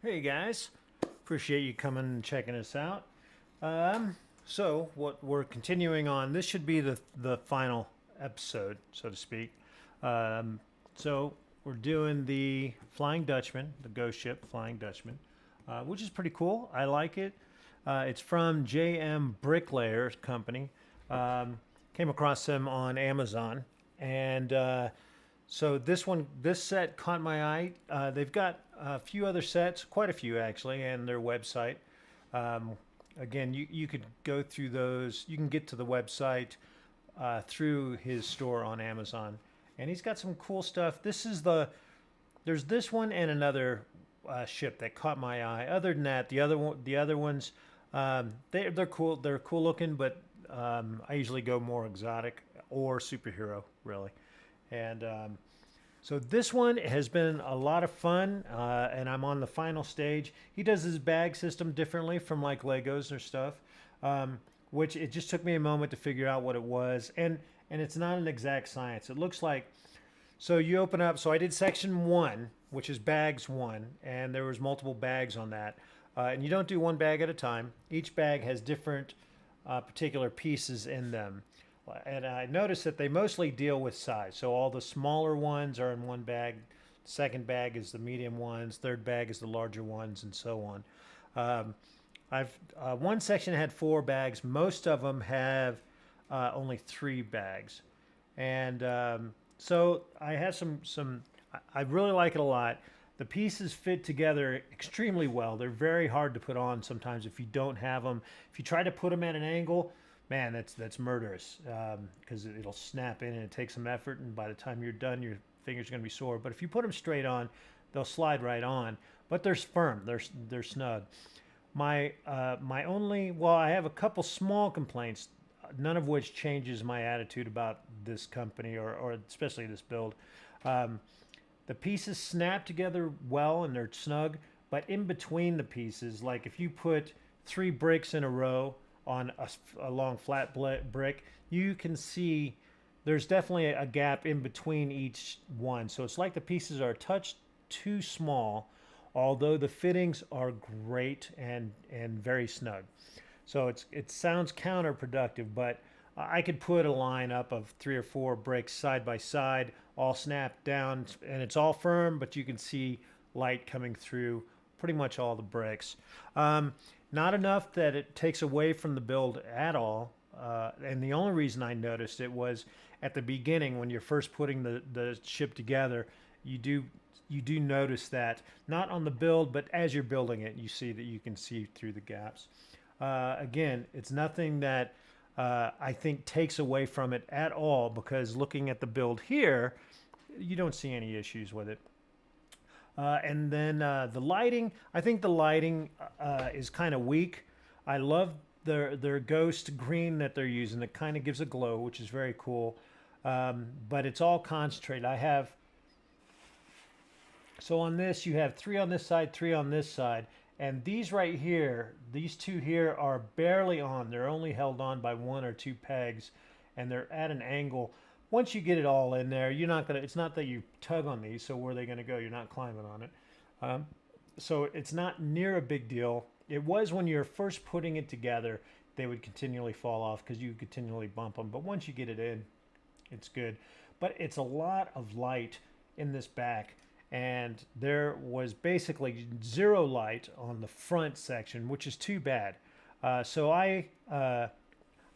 Hey guys, appreciate you coming and checking us out. So what we're continuing on. This should be the final episode, so to speak. Um, so we're doing the Flying Dutchman, the ghost ship Flying Dutchman, which is pretty cool. I like it. It's from JMBricklayer company. Came across them on Amazon, and so this set caught my eye. They've got a few other sets, quite a few actually, and their website. Um, Again, you could go through those. You can get to the website through his store on Amazon, and he's got some cool stuff. There's this one and another ship that caught my eye. Other than that, the other ones, they're cool. They're cool looking, but I usually go more exotic or superhero, really. And so this one has been a lot of fun, and I'm on the final stage. He does his bag system differently from like Legos or stuff, which it just took me a moment to figure out what it was. And it's not an exact science. It looks like, so you open up. So I did section one, which is bags one, and there was multiple bags on that. And you don't do one bag at a time. Each bag has different particular pieces in them. And I noticed that they mostly deal with size. So all the smaller ones are in one bag. Second bag is the medium ones. Third bag is the larger ones, and so on. I've one section had 4 bags. Most of them have only 3 bags, and so I have some. I really like it a lot. The pieces fit together extremely well. They're very hard to put on sometimes if you don't have them. If you try to put them at an angle, man, that's murderous because it'll snap in and it takes some effort. And by the time you're done, your fingers are going to be sore. But if you put them straight on, they'll slide right on. But they're firm. They're snug. My only, well, I have a couple small complaints, none of which changes my attitude about this company or especially this build. The pieces snap together well and they're snug, but in between the pieces, like if you put 3 bricks in a row on a long flat brick, you can see there's definitely a gap in between each one. So it's like the pieces are a touch too small, although the fittings are great and very snug. So it sounds counterproductive, but I could put a line up of 3 or 4 bricks side by side, all snapped down, and it's all firm, but you can see light coming through pretty much all the bricks. Not enough that it takes away from the build at all. And the only reason I noticed it was at the beginning when you're first putting the ship together, you do notice that, not on the build, but as you're building it, you see that you can see through the gaps. Again, it's nothing that I think takes away from it at all, because looking at the build here, you don't see any issues with it. And then the lighting, I think the lighting is kind of weak. I love their ghost green that they're using. It kind of gives a glow, which is very cool. But it's all concentrated. So on this, you have 3 on this side, 3 on this side. And these right here, these 2 here are barely on. They're only held on by 1 or 2 pegs, and they're at an angle. Once you get it all in there, you're not gonna. It's not that you tug on these. So where are they gonna go? You're not climbing on it. So it's not near a big deal. It was when you're first putting it together, they would continually fall off because you continually bump them. But once you get it in, it's good. But it's a lot of light in this back. And there was basically 0 light on the front section, which is too bad. So I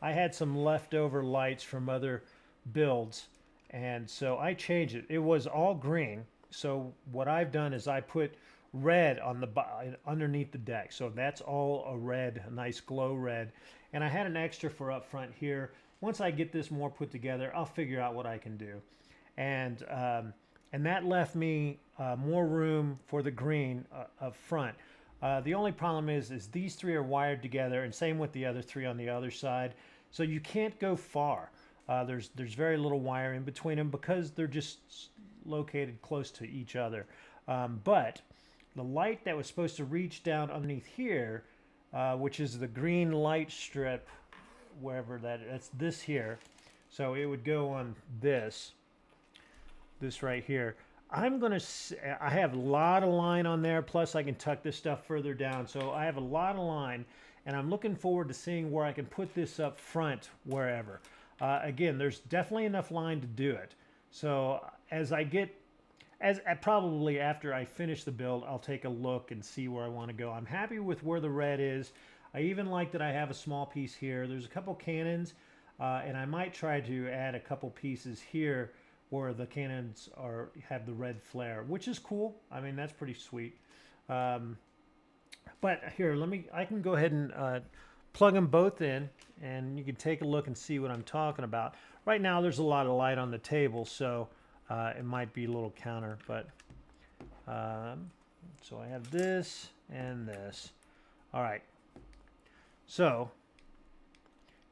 had some leftover lights from other builds, and so I changed it. It was all green. So what I've done is I put red on the underneath the deck. So that's all a red, a nice glow red. And I had an extra for up front here. Once I get this more put together, I'll figure out what I can do. And that left me more room for the green up front. The only problem is these 3 are wired together, and same with the other 3 on the other side. So you can't go far. There's very little wire in between them because they're just located close to each other. But the light that was supposed to reach down underneath here, which is the green light strip, wherever that's this here. So it would go on this right here. I have a lot of line on there, plus I can tuck this stuff further down. So I have a lot of line, and I'm looking forward to seeing where I can put this up front wherever. Again, there's definitely enough line to do it. So probably after I finish the build, I'll take a look and see where I want to go. I'm happy with where the red is. I even like that I have a small piece here. There's a couple cannons, and I might try to add a couple pieces here where the cannons have the red flare, which is cool. I mean, that's pretty sweet. But here, I can go ahead and plug them both in, and you can take a look and see what I'm talking about. Right now, there's a lot of light on the table, so it might be a little counter, but so I have this and this. All right. So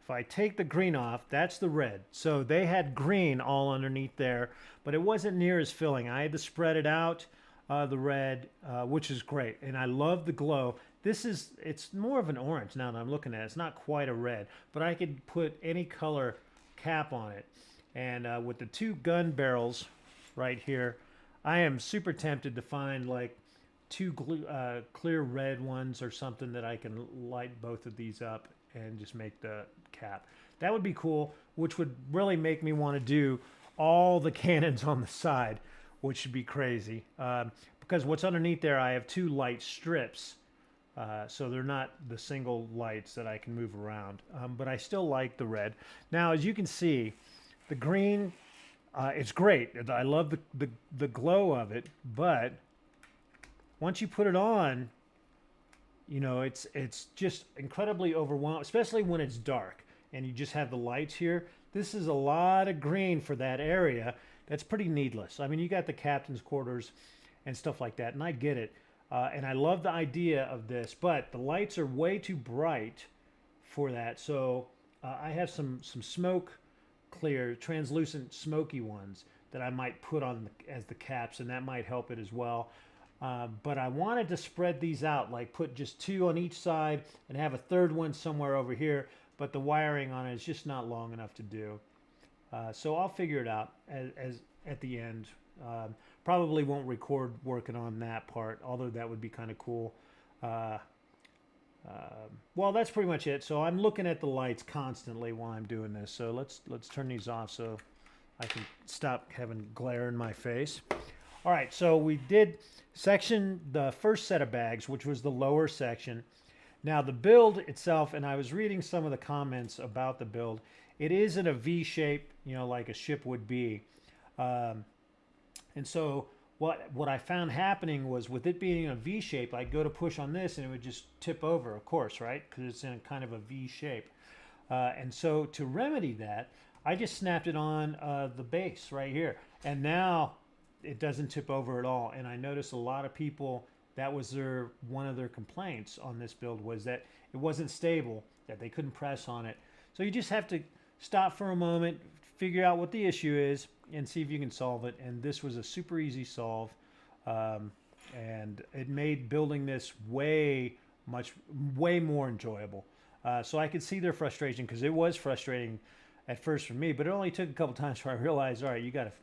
if I take the green off, that's the red. So they had green all underneath there, but it wasn't near as filling. I had to spread it out, the red, which is great. And I love the glow. It's more of an orange now that I'm looking at it. It's not quite a red, but I could put any color cap on it. And with the two gun barrels right here, I am super tempted to find like two clear red ones or something that I can light both of these up and just make the cap. That would be cool, which would really make me want to do all the cannons on the side, which would be crazy. Because what's underneath there, I have two light strips. So they're not the single lights that I can move around. But I still like the red. Now, as you can see, the green, it's great. I love the glow of it, but once you put it on, you know, it's just incredibly overwhelming, especially when it's dark and you just have the lights here. This is a lot of green for that area. That's pretty needless. I mean, you got the captain's quarters and stuff like that, and I get it. And I love the idea of this, but the lights are way too bright for that. So I have some smoke clear, translucent, smoky ones that I might put on as the caps, and that might help it as well. But I wanted to spread these out, like put just two on each side and have a third one somewhere over here, but the wiring on it is just not long enough to do. So I'll figure it out as at the end. Probably won't record working on that part, although that would be kind of cool. Well, that's pretty much it. So I'm looking at the lights constantly while I'm doing this. So let's turn these off so I can stop having glare in my face. All right, so we did the first set of bags, which was the lower section. Now the build itself, and I was reading some of the comments about the build, it is in a V shape, you know, like a ship would be. And so what I found happening was, with it being a V shape, I'd go to push on this and it would just tip over, of course, right? Because it's in kind of a V shape. And so to remedy that, I just snapped it on the base right here. And now it doesn't tip over at all. And I noticed a lot of people, that was one of their complaints on this build, was that it wasn't stable, that they couldn't press on it. So you just have to stop for a moment, figure out what the issue is, and see if you can solve it. And this was a super easy solve. And it made building this way more enjoyable. So I could see their frustration, because it was frustrating at first for me, but it only took a couple times where I realized, all right, you gotta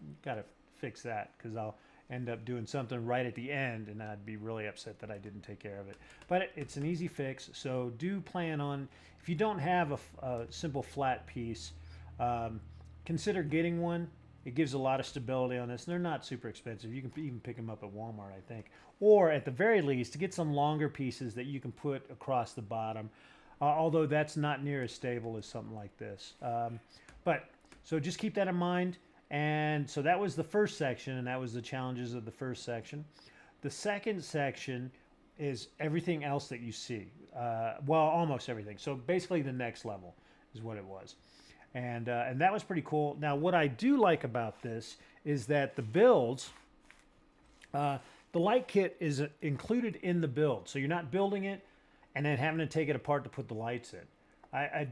fix that, because I'll end up doing something right at the end and I'd be really upset that I didn't take care of it. But it's an easy fix, so do plan on, if you don't have a simple flat piece, consider getting one. It gives a lot of stability on this, and they're not super expensive. You can even pick them up at Walmart, I think. Or at the very least, to get some longer pieces that you can put across the bottom, although that's not near as stable as something like this. So just keep that in mind. And so that was the first section, and that was the challenges of the first section. The second section is everything else that you see. Well, almost everything. So basically the next level is what it was. And that was pretty cool. Now, what I do like about this is that the builds, the light kit is included in the build. So you're not building it and then having to take it apart to put the lights in.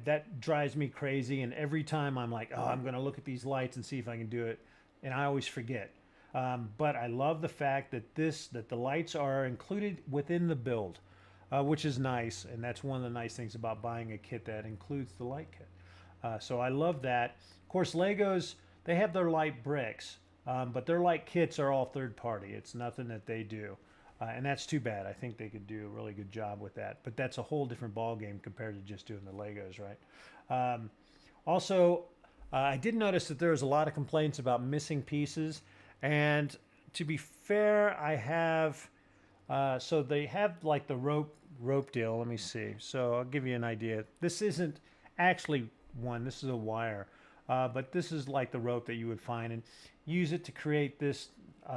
That drives me crazy, and every time I'm like, oh, I'm going to look at these lights and see if I can do it, and I always forget. But I love the fact that the lights are included within the build, which is nice, and that's one of the nice things about buying a kit that includes the light kit. So I love that. Of course, Legos, they have their light bricks, But their like kits are all third party. It's nothing that they do. And that's too bad. I think they could do a really good job with that. But that's a whole different ball game compared to just doing the Legos, right? Also, I did notice that there was a lot of complaints about missing pieces. And to be fair, I have... so they have like the rope deal. Let me see. So I'll give you an idea. This isn't actually one. This is a wire. But this is like the rope that you would find and use it to create this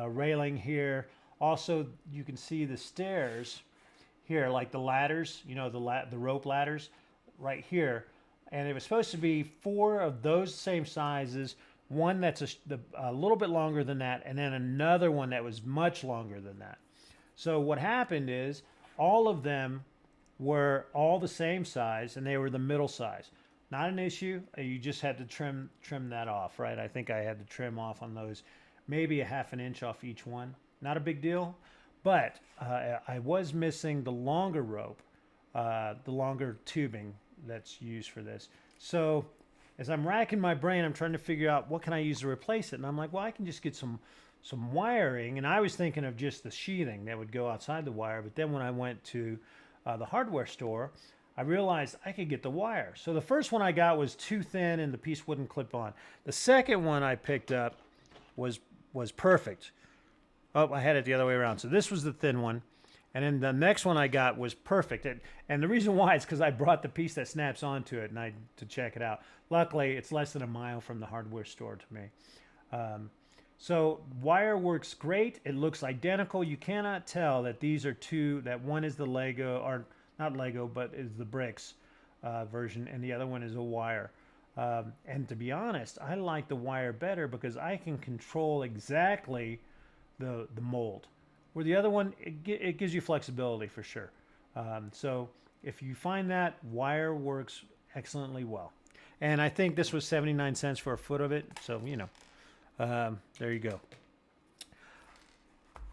railing here. Also, you can see the stairs here, like the ladders, you know, the rope ladders right here. And it was supposed to be 4 of those same sizes, one that's a little bit longer than that, and then another one that was much longer than that. So what happened is all of them were all the same size, and they were the middle size. Not an issue. You just had to trim that off, right? I think I had to trim off on those maybe a ½ inch off each one. Not a big deal, but I was missing the longer rope, the longer tubing that's used for this. So as I'm racking my brain, I'm trying to figure out what can I use to replace it. And I'm like, well, I can just get some wiring. And I was thinking of just the sheathing that would go outside the wire. But then when I went to the hardware store, I realized I could get the wire. So the first one I got was too thin and the piece wouldn't clip on. The second one I picked up was perfect. Oh, I had it the other way around. So this was the thin one. And then the next one I got was perfect. And the reason why is because I brought the piece that snaps onto it and to check it out. Luckily, it's less than a mile from the hardware store to me. So wire works great. It looks identical. You cannot tell that these are two, that one is the Lego, or not Lego, but is the bricks version, and the other one is a wire. And to be honest, I like the wire better because I can control exactly the mold. Where the other one, it gives you flexibility for sure. So if you find that, wire works excellently well. And I think this was 79 cents for a foot of it. So, you know, there you go.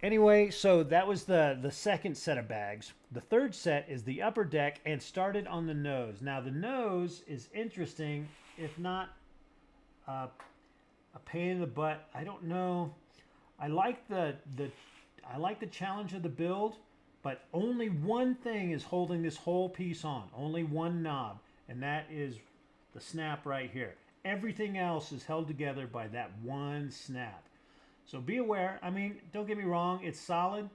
Anyway, so that was the second set of bags. The third set is the upper deck and started on the nose. Now the nose is interesting, if not a pain in the butt. I don't know. I like the challenge of the build, but only one thing is holding this whole piece on. Only one knob, and that is the snap right here. Everything else is held together by that one snap. So be aware. I mean, don't get me wrong, it's solid.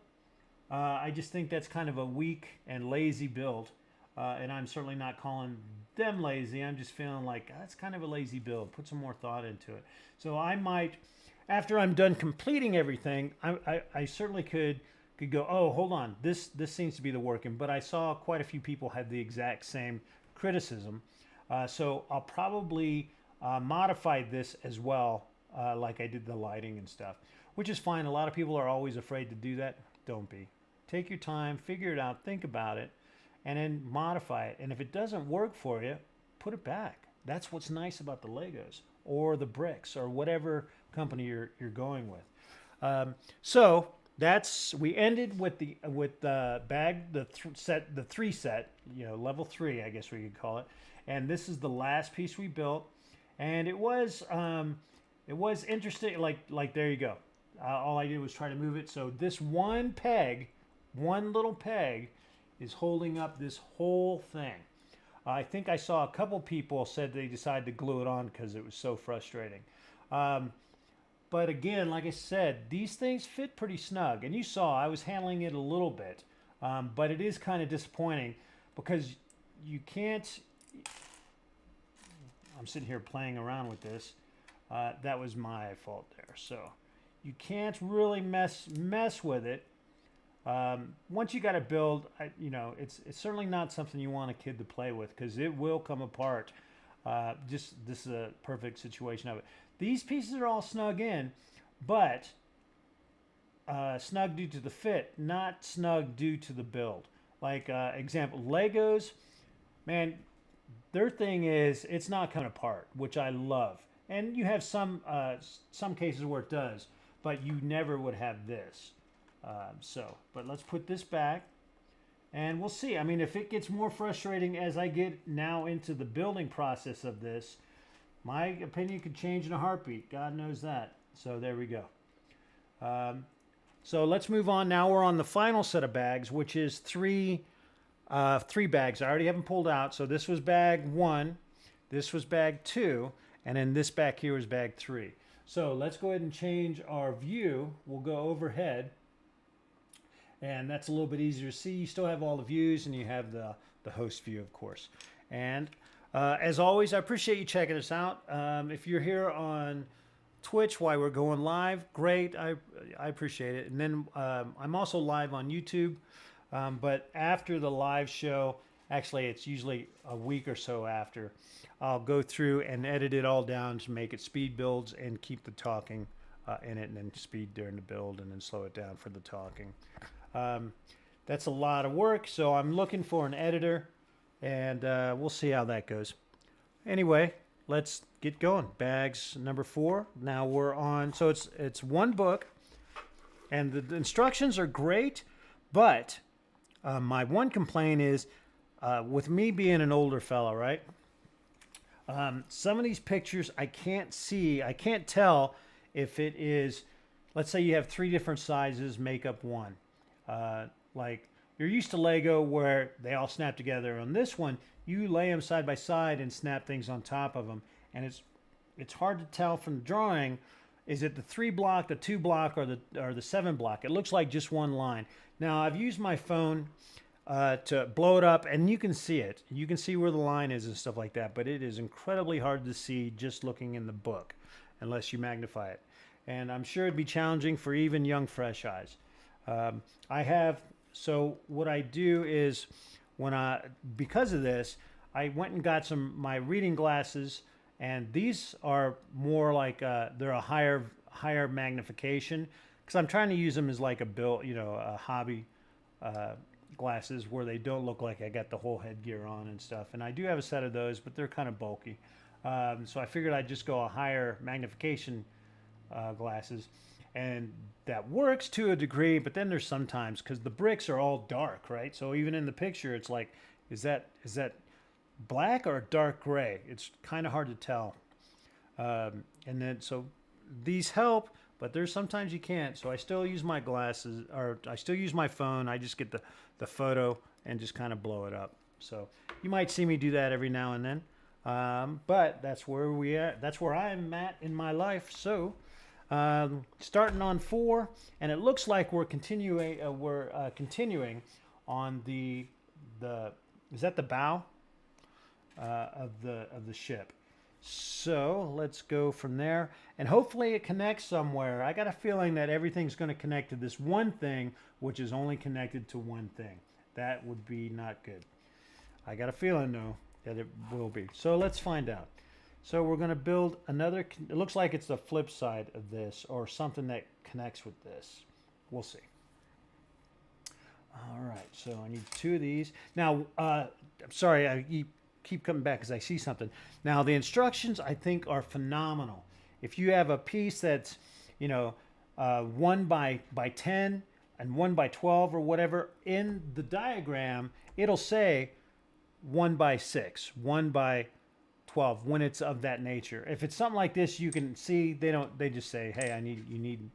I just think that's kind of a weak and lazy build. And I'm certainly not calling them lazy. I'm just feeling like that's kind of a lazy build. Put some more thought into it. So I might, after I'm done completing everything, I certainly could go, oh, hold on, this seems to be the working. But I saw quite a few people had the exact same criticism. So I'll probably modify this as well, like I did the lighting and stuff, which is fine. A lot of people are always afraid to do that. Don't be. Take your time, figure it out, think about it, and then modify it. And if it doesn't work for you, put it back. That's what's nice about the Legos or the bricks or whatever company you're going with. So that's, we ended with the bag, the three set, you know, level 3, I guess we could call it. And this is the last piece we built, and it was interesting. Like there you go. All I did was try to move it. So this one little peg, is holding up this whole thing. I think I saw a couple people said they decided to glue it on because it was so frustrating. But again, like I said, these things fit pretty snug. And you saw I was handling it a little bit, but it is kind of disappointing because you can't. I'm sitting here playing around with this. That was my fault there. So you can't really mess with it. Once you got it built, you know, it's certainly not something you want a kid to play with because it will come apart. This is a perfect situation of it. These pieces are all snug in, but snug due to the fit, not snug due to the build. Like example, Legos, man, their thing is it's not coming apart, which I love. And you have some cases where it does, but you never would have this. But let's put this back and we'll see. I mean, if it gets more frustrating as I get now into the building process of this, my opinion could change in a heartbeat. God knows that. So there we go. So let's move on. Now we're on the final set of bags, which is three bags. I already have them pulled out. So this was bag 1, this was bag 2, and then this back here was bag 3. So let's go ahead and change our view. We'll go overhead, and that's a little bit easier to see. You still have all the views, and you have the host view, of course. And as always, I appreciate you checking us out. If you're here on Twitch while we're going live, great. I appreciate it. And then I'm also live on YouTube, but after the live show, actually it's usually a week or so after, I'll go through and edit it all down to make it speed builds and keep the talking in it, and then speed during the build and then slow it down for the talking. That's a lot of work, so I'm looking for an editor, and we'll see how that goes. Anyway, let's get going. Bags number 4. Now we're on, so it's one book, and the instructions are great, but my one complaint is with me being an older fellow, right? Some of these pictures I can't see, I can't tell if it is, let's say you have 3 different sizes make up one. Like you're used to Lego where they all snap together. On this one, you lay them side by side and snap things on top of them. And it's hard to tell from the drawing, is it the 3 block, the 2 block, or the 7 block? It looks like just one line. Now I've used my phone to blow it up, and you can see it. You can see where the line is and stuff like that, but it is incredibly hard to see just looking in the book unless you magnify it. And I'm sure it'd be challenging for even young, fresh eyes. So what I do is because of this, I went and got my reading glasses, and these are more like they're a higher magnification, because I'm trying to use them as like a hobby glasses where they don't look like I got the whole headgear on and stuff. And I do have a set of those, but they're kind of bulky. So I figured I'd just go a higher magnification glasses, and that works to a degree. But then there's sometimes, because the bricks are all dark, right? So even in the picture, it's like, is that black or dark gray? It's kind of hard to tell. And then so these help, but there's sometimes you can't. So I still use my glasses, or I still use my phone. I just get the photo and just kind of blow it up. So you might see me do that every now and then. But that's where that's where I'm at in my life. So starting on 4, and it looks like we're continuing on the is that the bow of the ship. So let's go from there, and hopefully it connects somewhere. I got a feeling that everything's going to connect to this one thing, which is only connected to one thing. That would be not good. I got a feeling though that it will be. So let's find out. So we're going to build another, it looks like it's the flip side of this, or something that connects with this. We'll see. All right, so I need 2 of these. Now, I'm sorry, I keep coming back because I see something. Now, the instructions, I think, are phenomenal. If you have a piece that's, 1 by 10 and 1 by 12 or whatever, in the diagram, it'll say 1 by 6, 1 by 12, when it's of that nature. If it's something like this, you can see they just say, hey, you need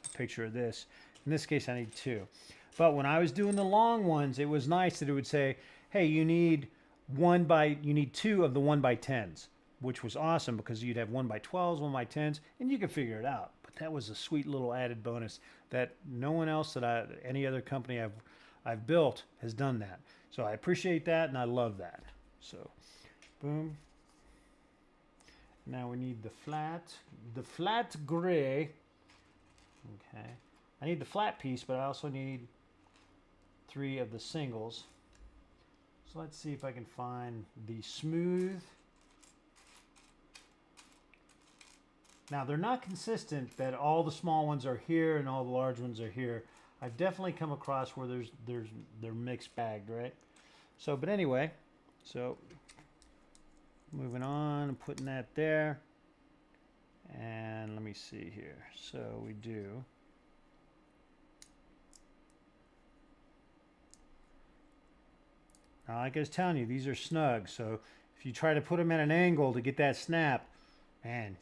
a picture of this. In this case, I need 2. But when I was doing the long ones, it was nice that it would say, hey, you need 2 of the 1 by 10s, which was awesome because you'd have 1 by 12s, 1 by 10s, and you could figure it out. But that was a sweet little added bonus that no one else any other company I've built has done that. So I appreciate that, and I love that. So, boom. Now we need the flat gray. Okay. I need the flat piece, but I also need 3 of the singles. So let's see if I can find the smooth. Now they're not consistent that all the small ones are here and all the large ones are here. I've definitely come across where they're mixed bagged, right? So, but anyway, so moving on and putting that there. And let me see here. So we do. Now, like I was telling you, these are snug. So if you try to put them at an angle to get that snap, man.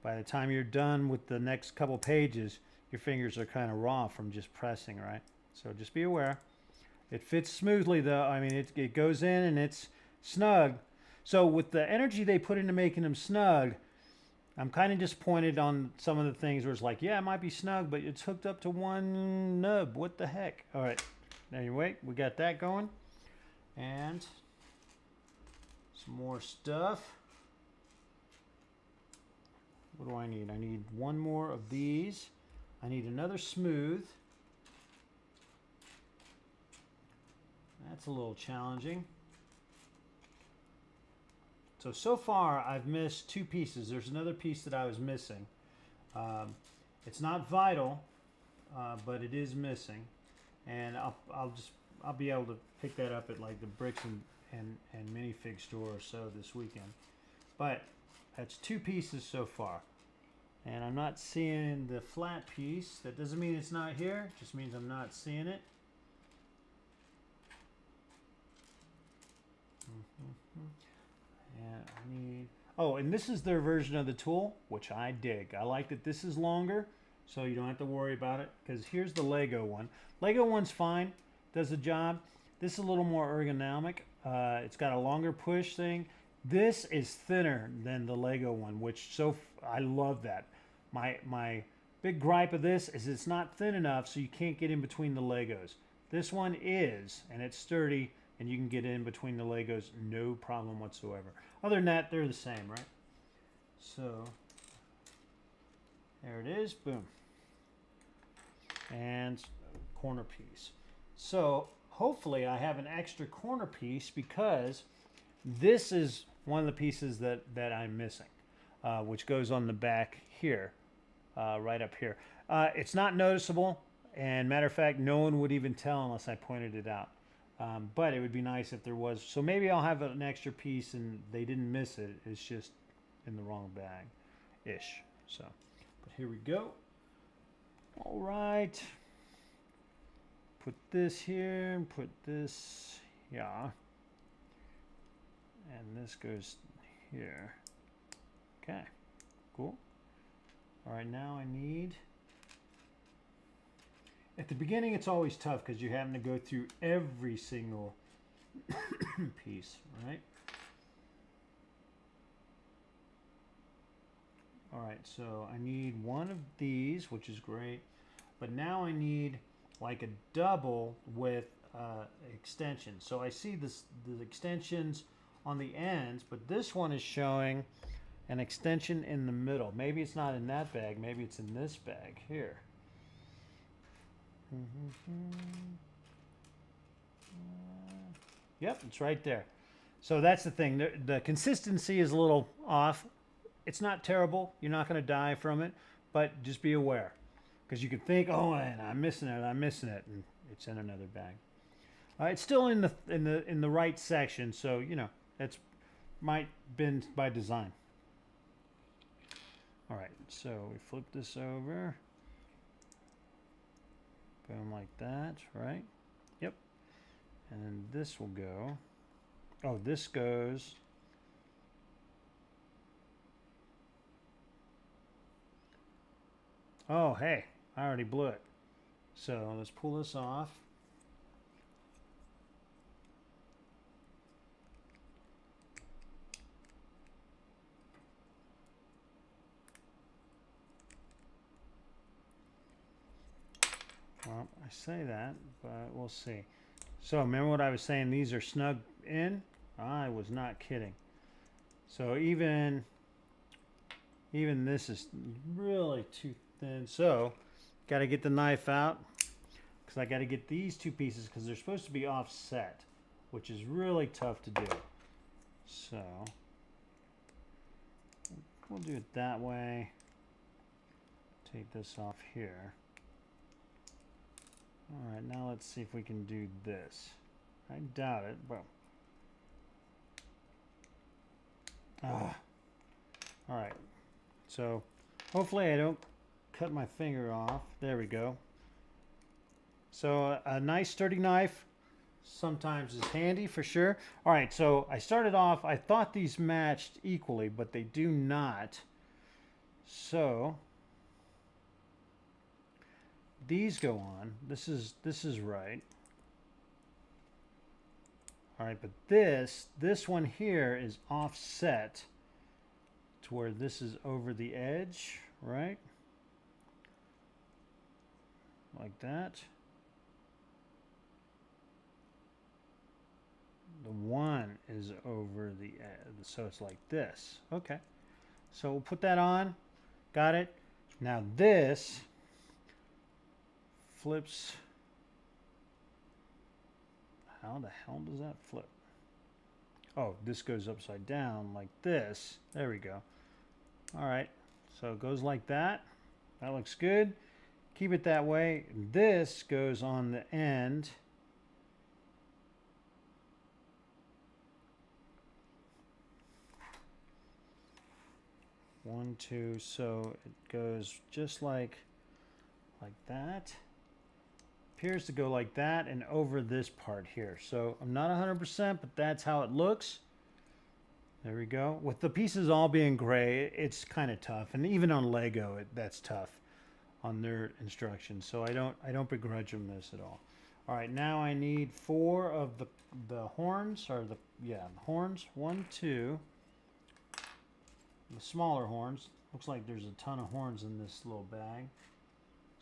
by the time you're done with the next couple pages, your fingers are kind of raw from just pressing, right? So just be aware. It fits smoothly though. I mean, it goes in and it's snug. So with the energy they put into making them snug, I'm kind of disappointed on some of the things where it's like, yeah, it might be snug, but it's hooked up to one nub. What the heck? All right. Anyway, we got that going. And some more stuff. What do I need? I need one more of these. I need another smooth. That's a little challenging. So far I've missed 2 pieces. There's another piece that I was missing. It's not vital, but it is missing. And I'll be able to pick that up at like the bricks and minifig store or so this weekend. But that's 2 pieces so far. And I'm not seeing the flat piece. That doesn't mean it's not here. It just means I'm not seeing it. And I need... Oh, and this is their version of the tool, which I dig. I like that this is longer, so you don't have to worry about it. Because here's the Lego one. Lego one's fine. Does the job. This is a little more ergonomic. It's got a longer push thing. This is thinner than the Lego one, which I love that. My big gripe of this is it's not thin enough, so you can't get in between the Legos. This one is, and it's sturdy, and you can get in between the Legos no problem whatsoever. Other than that, they're the same, right? So there it is, boom. And corner piece. So hopefully I have an extra corner piece because this is one of the pieces that I'm missing, which goes on the back here, right up here. It's not noticeable, and matter of fact, no one would even tell unless I pointed it out. But it would be nice if there was. So maybe I'll have an extra piece and they didn't miss it. It's just in the wrong bag-ish. So, but here we go. All right. Put this here and put this, yeah. And this goes here. Okay, cool. All right, now I need... At the beginning, it's always tough because you're having to go through every single piece, right? All right, so I need one of these, which is great. But now I need like a double with extensions. So I see the extensions on the ends, but this one is showing an extension in the middle. Maybe it's not in that bag. Maybe it's in this bag here. Yep, it's right there. So that's the thing. The consistency is a little off. It's not terrible. You're not going to die from it, but just be aware, because you could think, oh, and I'm missing it, and it's in another bag. It's still in the right section, so you know that's might been by design. All right, so we flip this over. Boom, like that, right? Yep. And then this will go. Oh, this goes. Oh, hey, I already blew it. So let's pull this off. Well, I say that, but we'll see. So remember what I was saying, these are snug in? I was not kidding. So even this is really too thin. So got to get the knife out because I got to get these 2 pieces because they're supposed to be offset, which is really tough to do. So we'll do it that way. Take this off here. All right, now let's see if we can do this. I doubt it, but... All right, so hopefully I don't cut my finger off. There we go. So a nice sturdy knife sometimes is handy for sure. All right, so I started off, I thought these matched equally, but they do not. So these go on. This is right. All right, but this one here is offset to where this is over the edge, right? Like that. The one is over the edge, so it's like this. Okay, so we'll put that on. Got it. Now this flips. How the hell does that flip? Oh, this goes upside down like this. There we go. All right, so it goes like that. That looks good. Keep it that way. This goes on the end. One, two, so it goes just like that. Appears to go like that and over this part here. So I'm not 100%, but that's how it looks. There we go. With the pieces all being gray, it's kind of tough. And even on Lego, that's tough on their instructions. So I don't begrudge them this at all. All right, now I need 4 of the horns, or the horns. 1, 2. The smaller horns. Looks like there's a ton of horns in this little bag.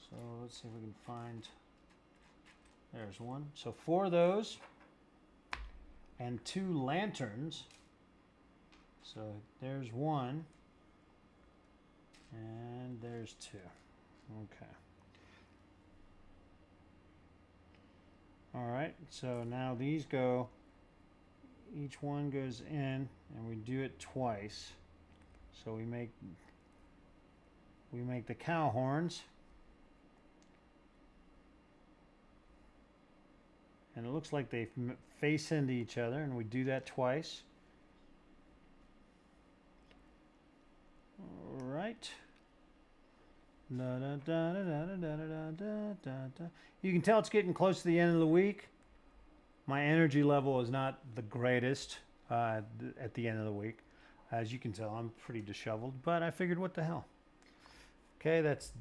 So let's see if we can find. There's one. So 4 of those. And 2 lanterns. So there's 1. And there's 2. Okay. All right. So now these go. Each one goes in, and we do it twice. So we make the cow horns, and it looks like they face into each other, and we do that twice. All right. You can tell it's getting close to the end of the week. My energy level is not the greatest at the end of the week. As you can tell, I'm pretty disheveled, but I figured, what the hell? Okay, that's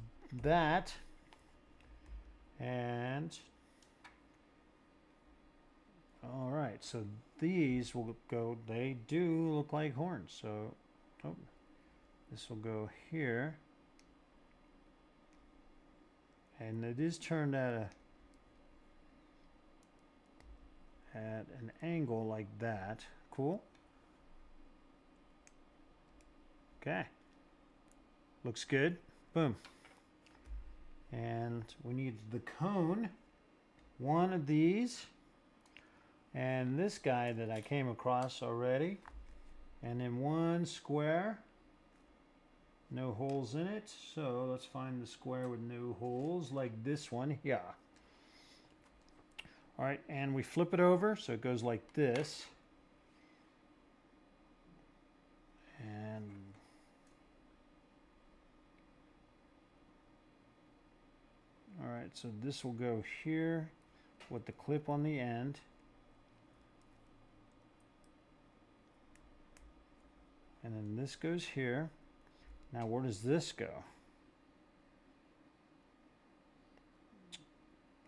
that. And all right, so these will go, they do look like horns. So this will go here. And it is turned at an angle like that. Cool. Okay, looks good. Boom. And we need the cone, 1 of these, and this guy that I came across already, and then 1 square, no holes in it. So let's find the square with no holes, like this one. Yeah. All right, and we flip it over so it goes like this. And all right, so this will go here with the clip on the end. And then this goes here. Now where does this go?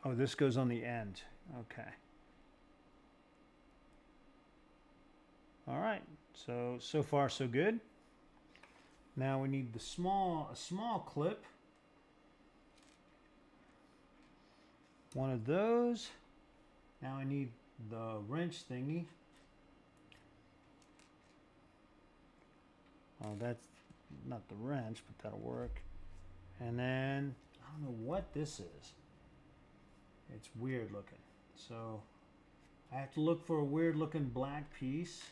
Oh, this goes on the end. Okay. All right, so far so good. Now we need a small clip. 1 of those. Now I need the wrench thingy. Oh, that's not the wrench, but that'll work. And then I don't know what this is. It's weird looking. So I have to look for a weird looking black piece.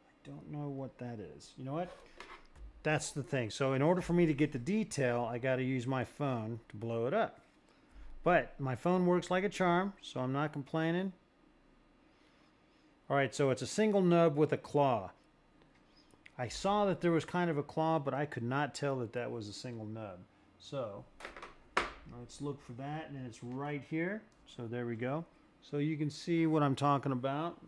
I don't know what that is. You know what? That's the thing. So in order for me to get the detail, I got to use my phone to blow it up. But my phone works like a charm, so I'm not complaining. All right, so it's a single nub with a claw. I saw that there was kind of a claw, but I could not tell that that was a single nub. So let's look for that, and it's right here. So there we go. So you can see what I'm talking about.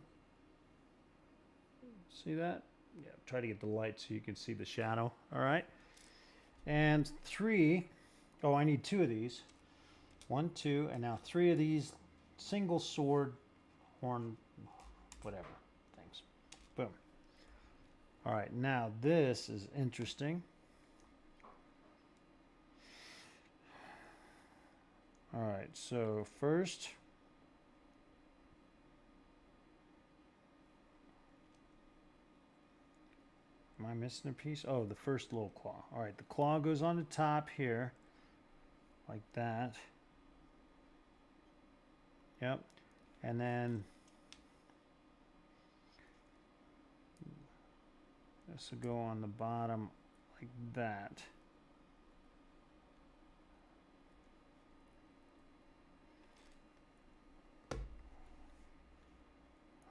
See that? Yeah, try to get the light so you can see the shadow. All right. And 3. Oh, I need 2 of these. 1, 2, and now 3 of these single sword horn, whatever things. Boom. All right, now this is interesting. All right, so first, am I missing a piece? Oh, the first little claw. All right, the claw goes on the top here, like that. Yep, and then this will go on the bottom like that.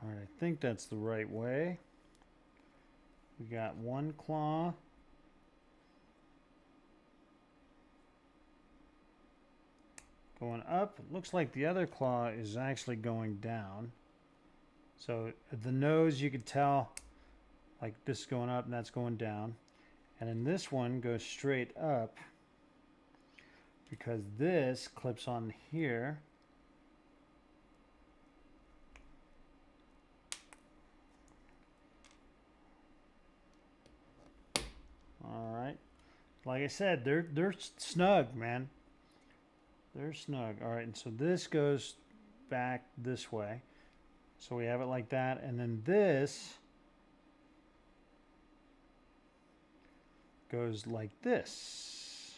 All right, I think that's the right way. We got 1 claw. Going up. It looks like the other claw is actually going down. So the nose, you could tell, like this is going up and that's going down. And then this one goes straight up because this clips on here. All right. Like I said, they're snug, man. They're snug. All right, and so this goes back this way. So we have it like that, and then this goes like this.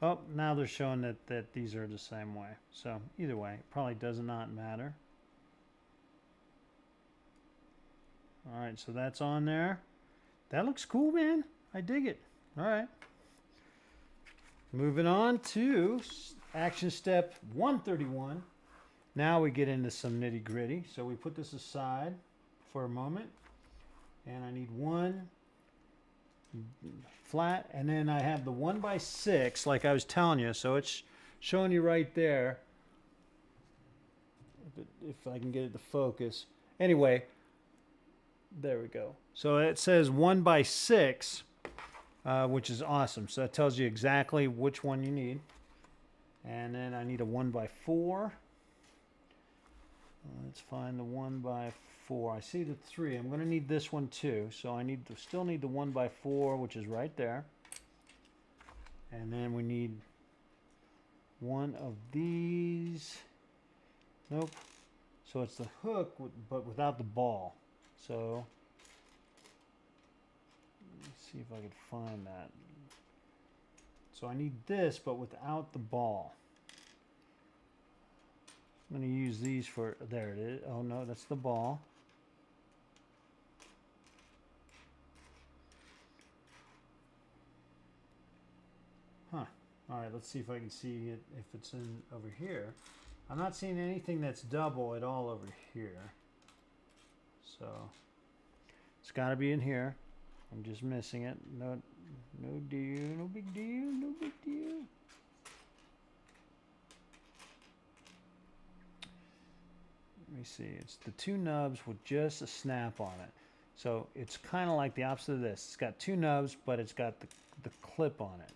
Oh, now they're showing that these are the same way. So either way, it probably does not matter. All right, so that's on there. That looks cool, man. I dig it. All right. Moving on to action step 131. Now we get into some nitty gritty. So we put this aside for a moment. And I need 1 flat. And then I have the 1x6 like I was telling you. So it's showing you right there. If I can get it to focus. Anyway, there we go. So it says 1x6. Which is awesome. So that tells you exactly which one you need. And then I need a 1x4. Let's find the 1x4. I see the 3. I'm going to need this one too. So I still need the 1x4, which is right there. And then we need 1 of these. Nope. So it's the hook, but without the ball. So see if I could find that. So I need this, but without the ball. I'm going to use these for, there it is. Oh no, that's the ball. Huh. All right, let's see if I can see it, if it's in over here. I'm not seeing anything that's double at all over here. So it's got to be in here. I'm just missing it. No deal, no big deal, no big deal. Let me see. It's the 2 nubs with just a snap on it. So it's kind of like the opposite of this. It's got 2 nubs, but it's got the clip on it.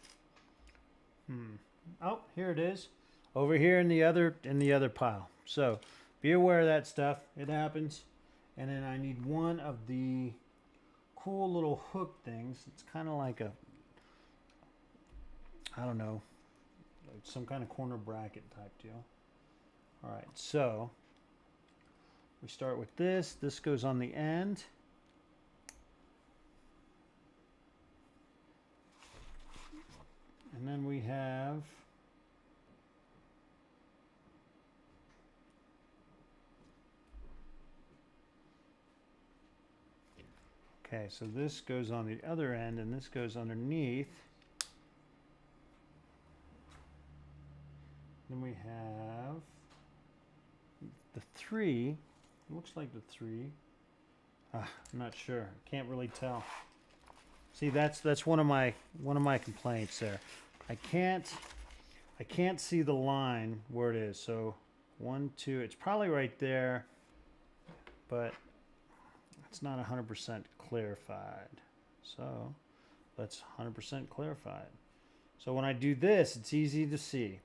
Oh, here it is. Over here in the other pile. So be aware of that stuff. It happens. And then I need 1 of the cool little hook things. It's kind of like I don't know, like some kind of corner bracket type deal. All right, so we start with this. This goes on the end. And then we have okay, so this goes on the other end and this goes underneath. Then we have the 3. It looks like the 3. I'm not sure. Can't really tell. See, that's one of my complaints there. I can't see the line where it is. So 1, 2. It's probably right there, but it's not 100% clarified. So let's 100% clarify it. So when I do this, it's easy to see.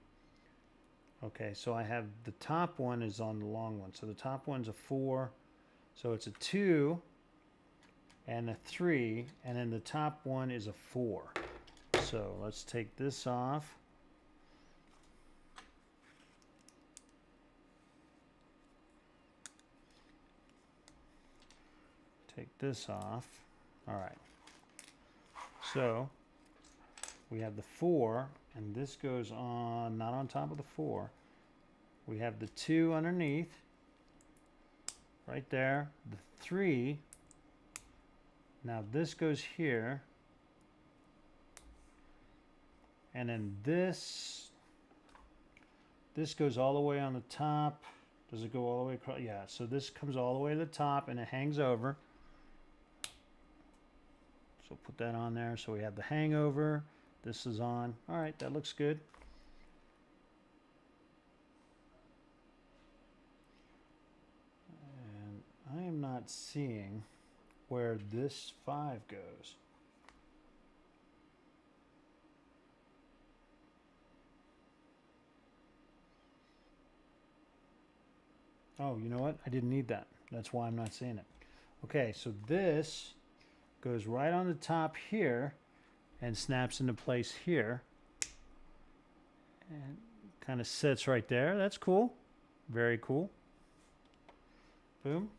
Okay, so I have the top one is on the long one. So the top one's a 4. So it's a 2 and a 3. And then the top one is a 4. So let's take this off. Take this off. All right. So we have the 4, and this goes on, not on top of the 4. We have the 2 underneath, right there. The 3. Now this goes here. And then this goes all the way on the top. Does it go all the way across? Yeah, so this comes all the way to the top and it hangs over. So put that on there. So we have the hangover. This is on. All right, that looks good. And I am not seeing where this 5 goes. Oh, you know what? I didn't need that. That's why I'm not seeing it. Okay, so this goes right on the top here and snaps into place here. And kind of sits right there. That's cool. Very cool. Boom.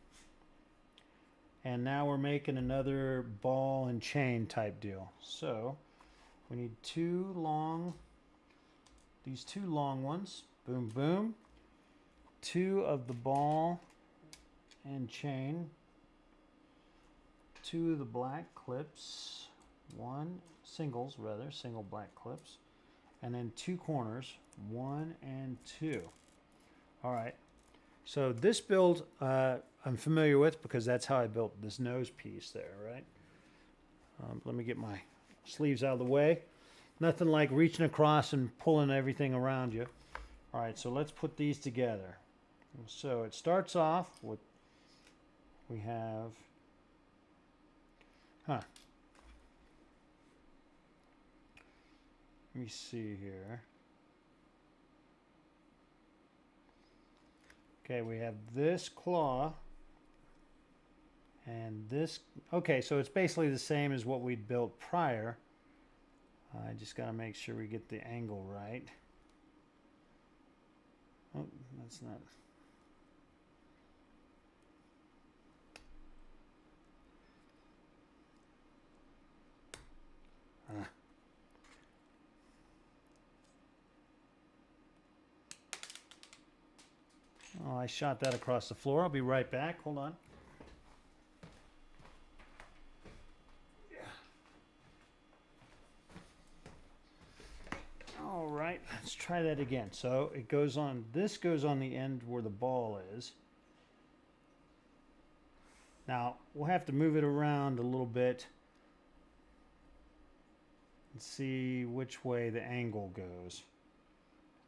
And now we're making another ball and chain type deal. So we need these 2 long ones. Boom, boom. 2 of the ball and chain. 2 of the black clips. Single black clips. And then 2 corners, 1 and 2. All right. So this build I'm familiar with because that's how I built this nose piece there, right? Let me get my sleeves out of the way. Nothing like reaching across and pulling everything around you. All right, so let's put these together. So it starts off with, we have, let me see here. Okay, we have this claw and this. Okay, so it's basically the same as what we'd built prior. I just got to make sure we get the angle right. Oh, that's not. Oh, I shot that across the floor. I'll be right back. Hold on. All right, let's try that again. So it goes on, this goes on the end where the ball is. Now, we'll have to move it around a little bit and see which way the angle goes.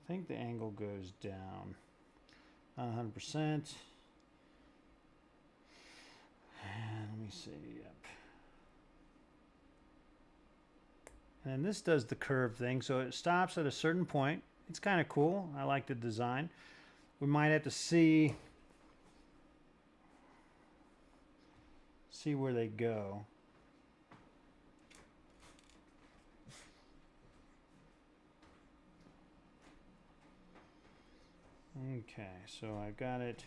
I think the angle goes down. Not 100%. And let me see, yep. And this does the curve thing, so it stops at a certain point. It's kind of cool. I like the design. We might have to see where they go. Okay, so I got it.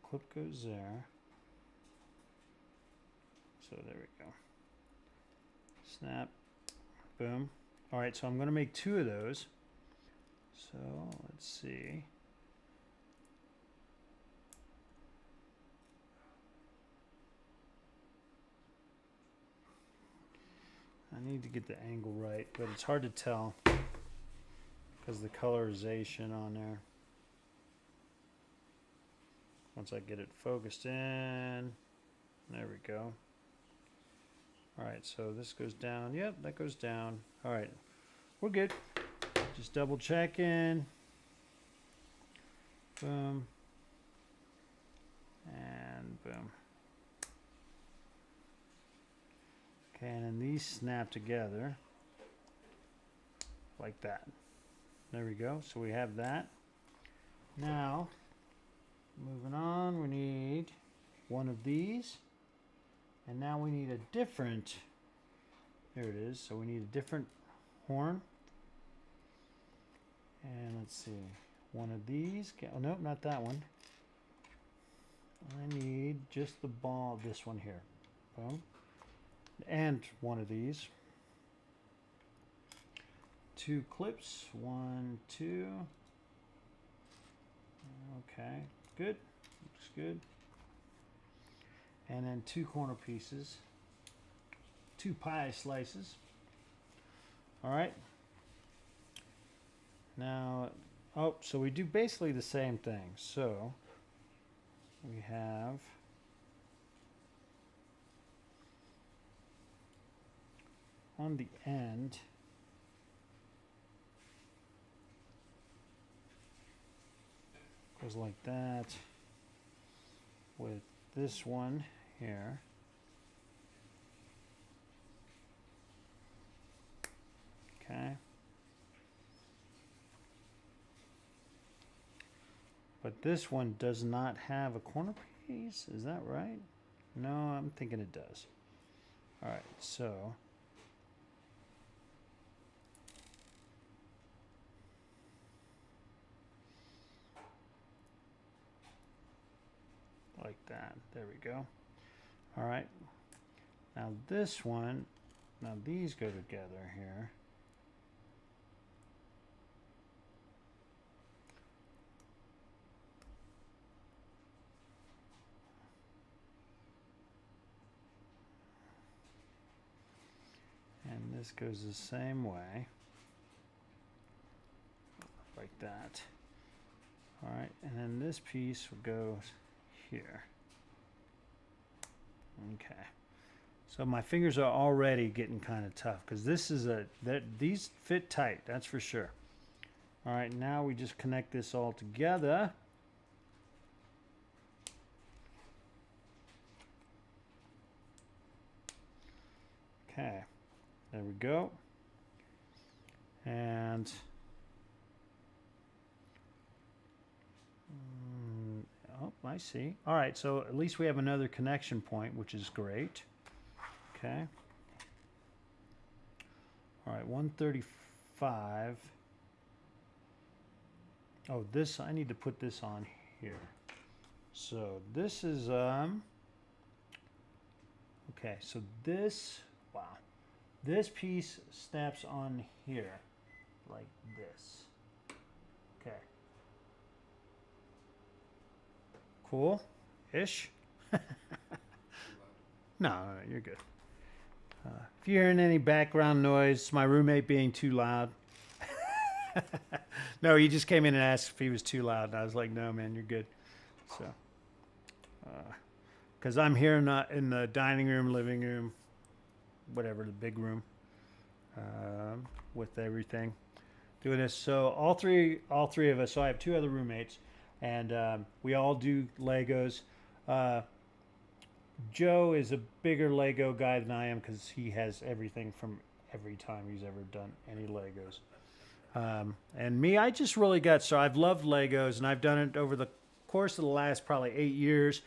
Clip goes there. So there we go. Snap. Boom. All right, so I'm going to make 2 of those. So let's see. I need to get the angle right, but it's hard to tell because the colorization on there. Once I get it focused in, there we go. All right, so this goes down. Yep, that goes down. All right, we're good. Just double checking. Boom. And boom. Okay, and then these snap together like that. There we go. So we have that. Now, moving on, we need one of these. And now we need a different, there it is. So we need a different horn. And let's see, one of these. Oh, nope, not that one. I need just the ball, this one here. Boom. And one of these. 2 clips, 1, 2. Okay, good, looks good. And then 2 corner pieces, 2 pie slices. All right. Now, oh, so we do basically the same thing. So we have on the end, goes like that with this one here. Okay. But this one does not have a corner piece, is that right? No, I'm thinking it does. All right, so like that, there we go. All right, now this one, now these go together here. And this goes the same way, like that. All right, and then this piece goes here. Okay, so my fingers are already getting kind of tough because this is these fit tight, that's for sure. All right, now we just connect this all together. Okay, there we go. And oh, I see. All right, so at least we have another connection point, which is great. Okay. All right, 135. Oh, this, I need to put this on here. So this is, okay, so this, wow. This piece snaps on here, like this. Okay. Cool-ish. No, you're good. If you're hearing any background noise, my roommate being too loud. No, he just came in and asked if he was too loud. And I was like, no, man, you're good. So, because I'm here in the dining room, living room, whatever, the big room, with everything, doing this. So all three of us. So I have 2 other roommates, and we all do Legos. Joe is a bigger Lego guy than I am because he has everything from every time he's ever done any Legos. And me, I just really got, so I've loved Legos, and I've done it over the course of the last probably 8 years,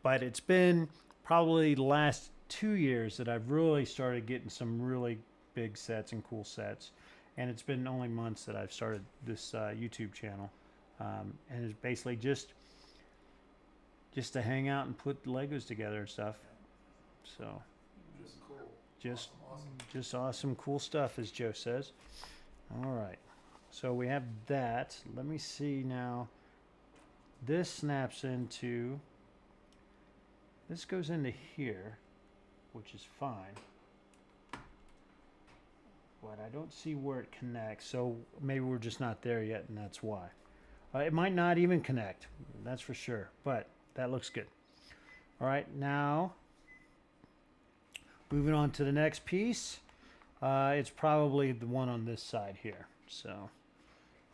but it's been probably the last 2 years that I've really started getting some really big sets and cool sets. And it's been only months that I've started this YouTube channel. And it's basically just to hang out and put Legos together and stuff. So Just cool. Just awesome, cool stuff, as Joe says. All right. So we have that. Let me see now. This snaps into, this goes into here, which is fine. But I don't see where it connects. So maybe we're just not there yet, and that's why. It might not even connect. That's for sure. But that looks good. All right, now moving on to the next piece. It's probably the one on this side here. So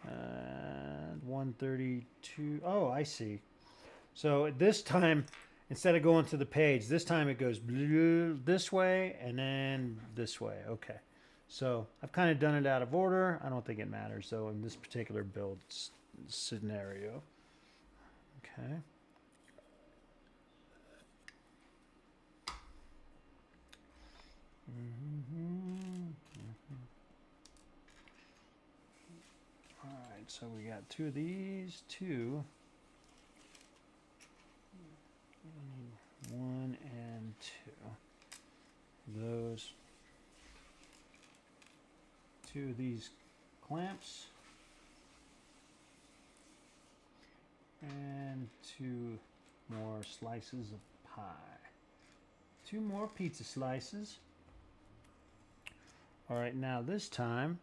132. Oh, I see. So this time, instead of going to the page, this time it goes this way and then this way. Okay. So I've kind of done it out of order. I don't think it matters though in this particular build scenario. Okay. All right, so we got two of these, two. One and two. Those. Two of these clamps. And two more slices of pie. Two more pizza slices. All right, now this time,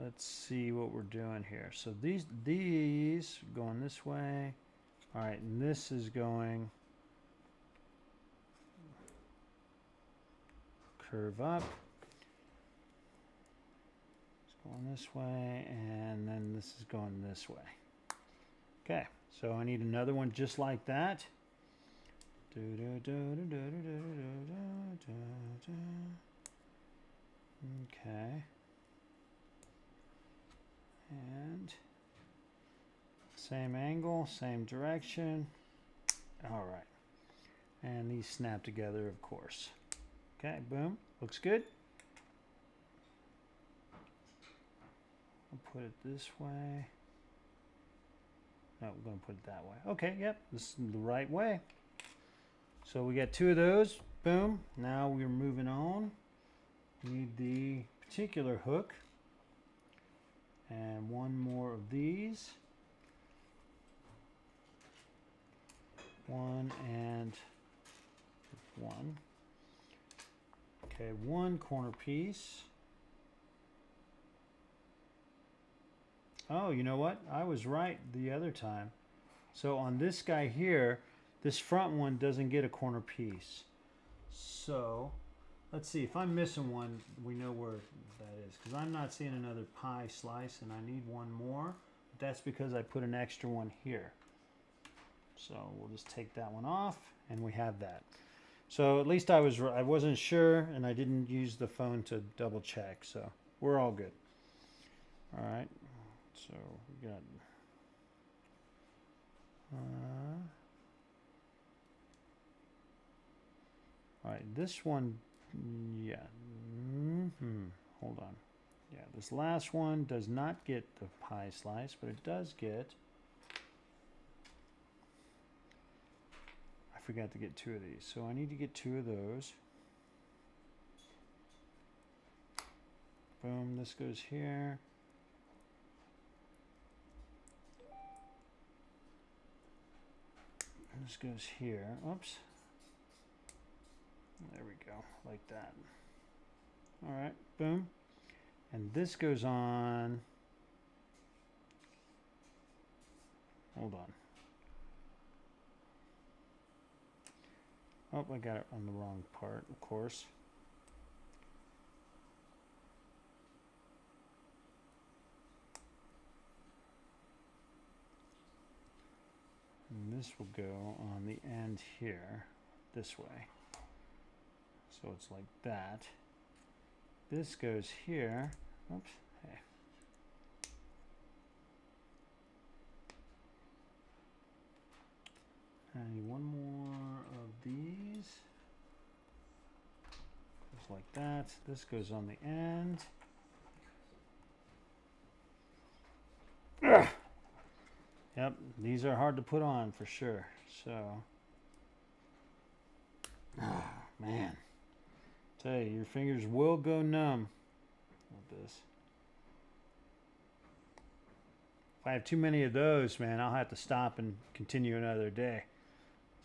let's see what we're doing here. So these going this way. All right, and this is going curve up. It's going this way, and then this is going this way. Okay, so I need another one just like that. Okay. And same angle, same direction. All right. And these snap together, of course. Okay, boom. Looks good. I'll put it this way. No, we're going to put it that way. Okay, yep, this is the right way. So we got two of those. Boom. Now we're moving on. We need the particular hook. And one more of these. One and one. Okay, one corner piece. Oh, you know what? I was right the other time. So on this guy here, this front one doesn't get a corner piece. So let's see, if I'm missing one, we know where that is. Because I'm not seeing another pie slice and I need one more. But that's because I put an extra one here. So we'll just take that one off and we have that. So at least I wasn't sure and I didn't use the phone to double check. So we're all good. All right. So we got all right, this one, yeah. Hold on. Yeah, this last one does not get the pie slice, but it does get. I forgot to get two of these, so I need to get two of those. Boom, this goes here. And this goes here. Oops. There we go, like that. All right, boom. And this goes on. Hold on. Oh, I got it on the wrong part, of course. And this will go on the end here, this way. So it's like that. This goes here. Oops. Hey. I need one more of these. Just like that. This goes on the end. Ugh. Yep, these are hard to put on for sure. So, oh, man. Tell you, your fingers will go numb with this. If I have too many of those, man, I'll have to stop and continue another day.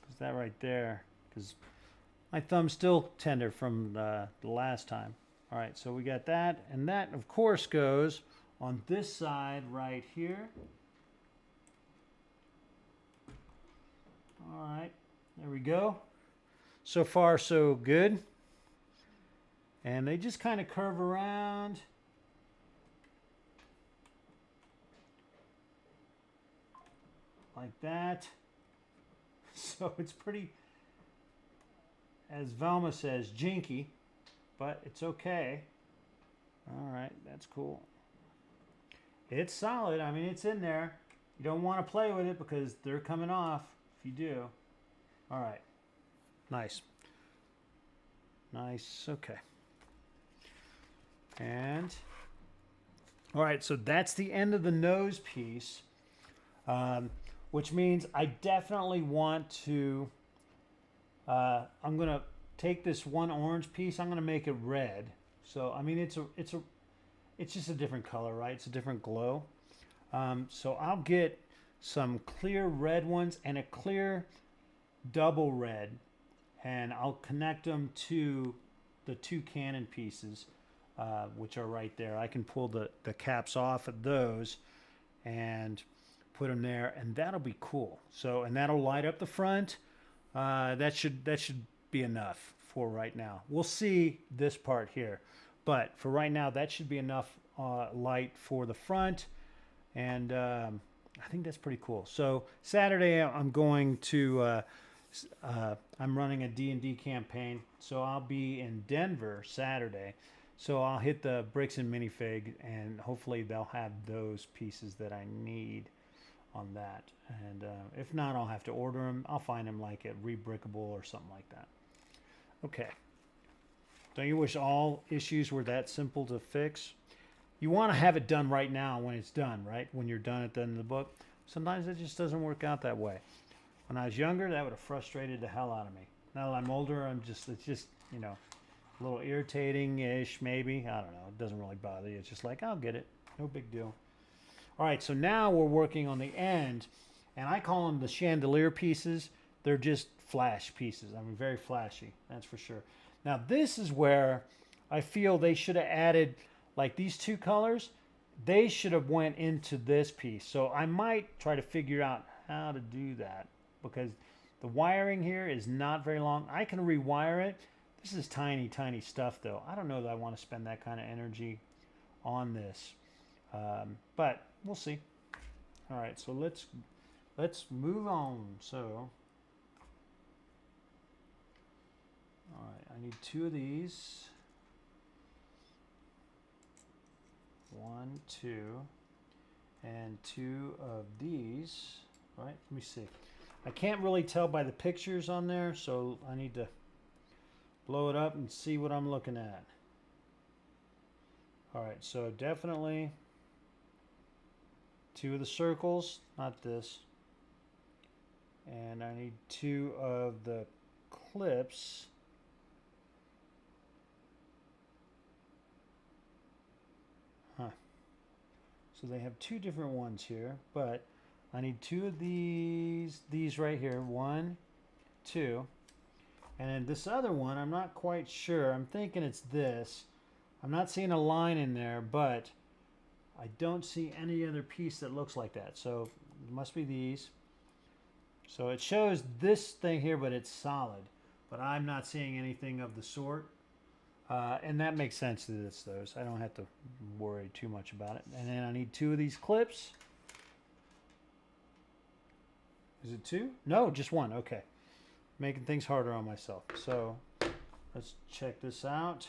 Because that right there, because my thumb's still tender from the last time. All right, so we got that. And that, of course, goes on this side right here. All right, there we go. So far, so good. And they just kind of curve around. Like that. So it's pretty, as Velma says, jinky, but it's okay. All right, that's cool. It's solid. I mean, it's in there. You don't want to play with it because they're coming off if you do. All right. Nice. Nice. Okay. And, all right, so that's the end of the nose piece, which means I definitely want to, I'm going to take this one orange piece, I'm going to make it red. So, I mean, it's just a different color, right? It's a different glow. So I'll get some clear red ones and a clear double red, and I'll connect them to the two cannon pieces, which are right there. I can pull the caps off of those and put them there, and that'll be cool. So, and that'll light up the front. That should be enough for right now. We'll see this part here, but for right now, that should be enough light for the front, and I think that's pretty cool. So Saturday, I'm going to I'm running a D&D campaign, so I'll be in Denver Saturday. So I'll hit the Bricks and Minifig, and hopefully they'll have those pieces that I need on that. And if not, I'll have to order them. I'll find them like at Rebrickable or something like that. Okay. Don't you wish all issues were that simple to fix? You want to have it done right now when it's done, right? When you're done at the end of the book. Sometimes it just doesn't work out that way. When I was younger, that would have frustrated the hell out of me. Now that I'm older, it's just, you know, a little irritating-ish, maybe. I don't know. It doesn't really bother you. It's just like, I'll get it. No big deal. All right, so now we're working on the end, and I call them the chandelier pieces. They're just flash pieces. I mean, very flashy, that's for sure. Now, this is where I feel they should have added, like these two colors, they should have went into this piece. So I might try to figure out how to do that, because the wiring here is not very long. I can rewire it. This is tiny, tiny stuff, though. I don't know that I want to spend that kind of energy on this, but we'll see. All right, so let's move on. So, all right, I need two of these. 1, 2, and 2 of these. All right, let me see. I can't really tell by the pictures on there, so I need to blow it up and see what I'm looking at. All right, so definitely 2 of the circles, not this. And I need 2 of the clips. Huh. So they have 2 different ones here, but I need 2 of these right here. 1, 2. And then this other one, I'm not quite sure. I'm thinking it's this. I'm not seeing a line in there, but I don't see any other piece that looks like that. So it must be these. So it shows this thing here, but it's solid. But I'm not seeing anything of the sort. And that makes sense to those. I don't have to worry too much about it. And then I need 2 of these clips. Is it 2? No, just 1. Okay. Making things harder on myself. So let's check this out.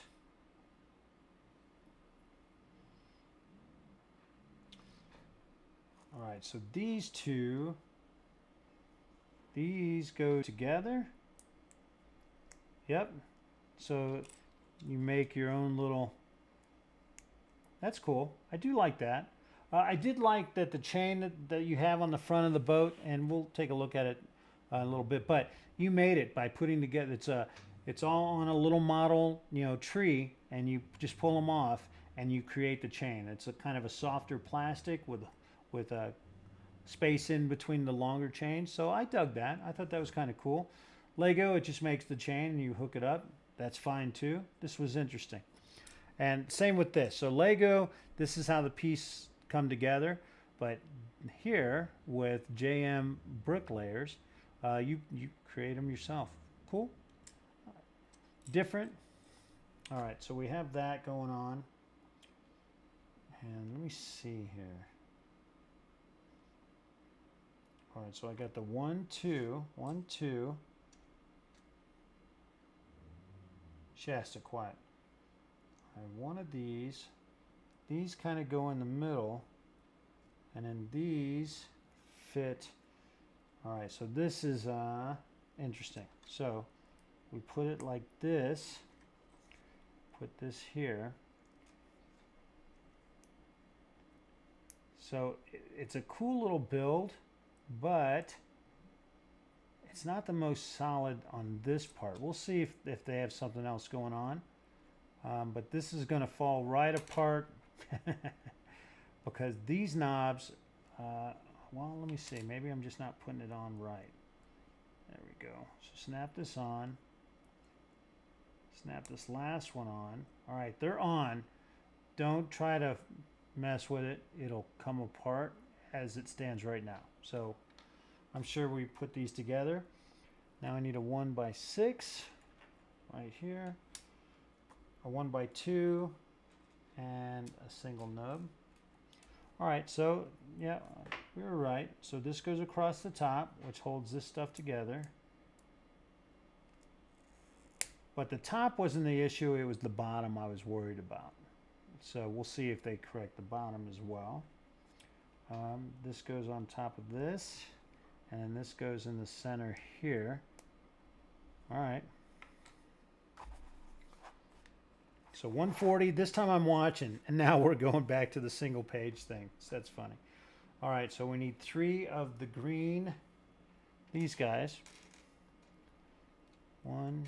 All right, so these 2, these go together. Yep. So you make your own little, that's cool. I do like that. I did like that the chain that you have on the front of the boat, and we'll take a look at it in a little bit, but you made it by putting together, it's all on a little model, you know, tree, and you just pull them off and you create the chain. It's a kind of a softer plastic with a space in between the longer chains. So I dug that. I thought that was kind of cool. Lego, it just makes the chain and you hook it up. That's fine too. This was interesting. And same with this. So Lego, this is how the piece come together. But here with JMBricklayer, you create them yourself. Cool. Different. All right, so we have that going on. And let me see here. All right, so I got the 1, 2, 1, 2. Shasta, quiet. I have one of these. These kind of go in the middle, and then these fit. All right, so this is interesting. So we put it like this. Put this here. So it's a cool little build, but it's not the most solid on this part. We'll see if they have something else going on. But this is going to fall right apart because these knobs, well, let me see. Maybe I'm just not putting it on right. There we go. So snap this on. Snap this last one on. All right, they're on. Don't try to mess with it. It'll come apart as it stands right now. So I'm sure we put these together. Now I need a 1x6 right here, a 1x2, and a single nub. All right, so yeah, we were right. So this goes across the top, which holds this stuff together. But the top wasn't the issue, it was the bottom I was worried about. So we'll see if they correct the bottom as well. This goes on top of this, and then this goes in the center here. All right. So 140, this time I'm watching, and now we're going back to the single page thing. So that's funny. All right, so we need 3 of the green, these guys. 1,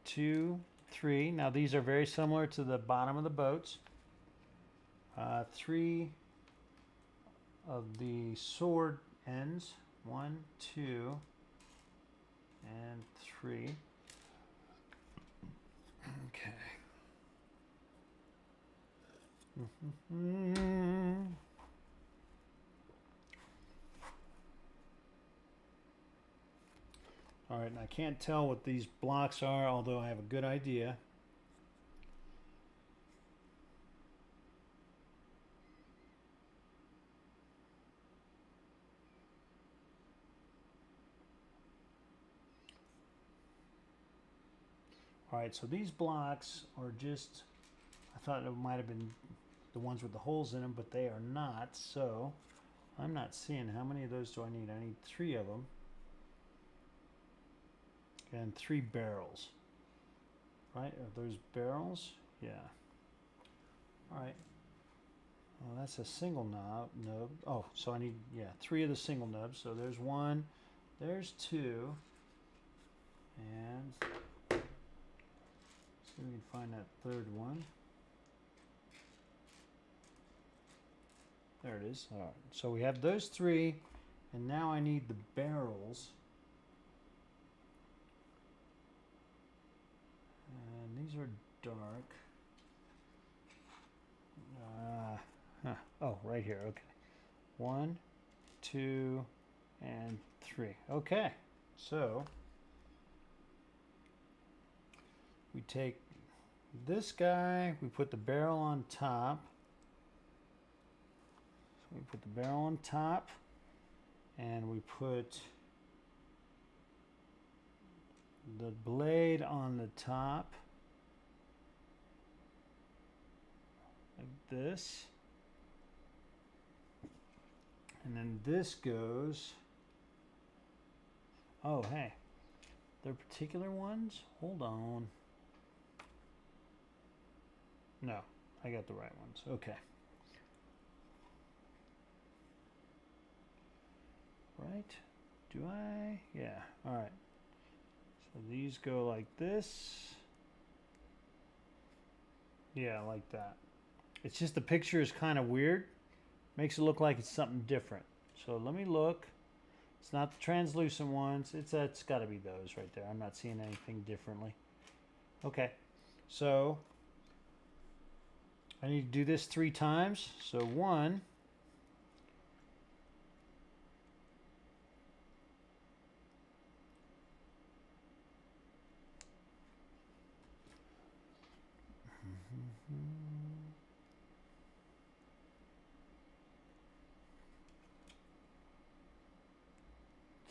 2, 3. Now these are very similar to the bottom of the boats. 3 of the sword ends. 1, 2, and 3. Okay. All right, and I can't tell what these blocks are, although I have a good idea. All right, so these blocks are just, I thought it might have been the ones with the holes in them, but they are not. So I'm not seeing how many of those do I need. I need 3 of them. And 3 barrels. Right? Are those barrels? Yeah. All right. Well, that's a single nub. Oh, so I need, yeah, 3 of the single nubs. So there's 1, there's 2, and see if we can find that 3rd one. There it is. All right. So we have those 3, and now I need the barrels. And these are dark. Oh, right here. Okay. 1, 2, and 3. Okay. So we take this guy, we put the barrel on top. So we put the barrel on top, and we put the blade on the top, like this. And then this goes, oh, hey, they're particular ones? Hold on. No, I got the right ones. Okay. Right? Do I? Yeah. All right. So these go like this. Yeah, like that. It's just the picture is kind of weird. Makes it look like it's something different. So let me look. It's not the translucent ones. It's got to be those right there. I'm not seeing anything differently. Okay. So I need to do this 3 times. So 1.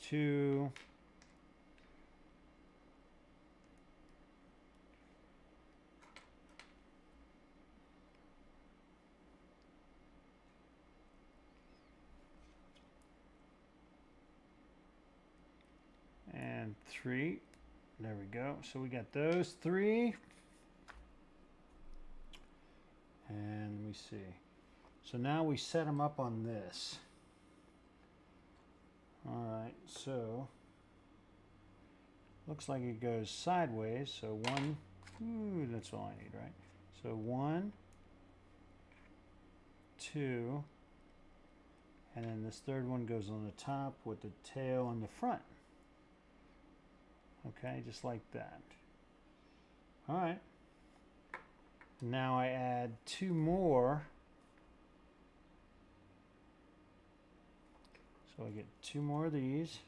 2. And 3. There we go. So we got those 3. And let me see. So now we set them up on this. Alright, so looks like it goes sideways. So 1, ooh, that's all I need, right? So 1, 2, and then this third one goes on the top with the tail on the front. Okay, just like that. Alright. Now I add 2 more. So I get 2 more of these.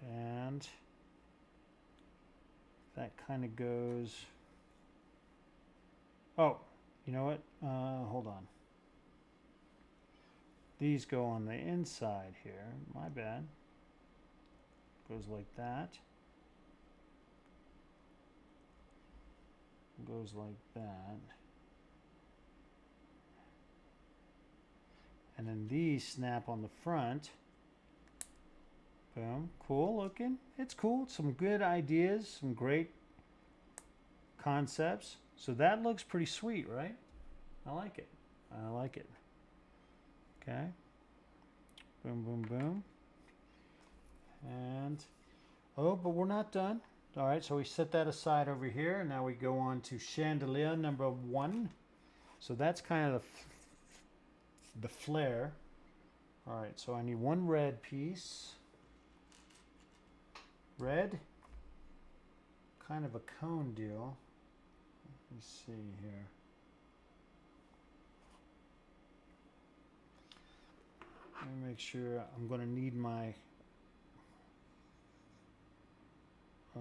And that kind of goes. Oh, you know what? Hold on. These go on the inside here. My bad. Goes like that. Goes like that. And then these snap on the front. Boom. Cool looking. It's cool. Some good ideas. Some great concepts. So that looks pretty sweet, right? I like it. I like it. Okay. Boom, boom, boom. And, oh, but we're not done. All right, so we set that aside over here. Now we go on to chandelier number 1. So that's kind of the flare. All right, so I need 1 red piece. Red, kind of a cone deal. Let me see here. Let me make sure. I'm going to need my.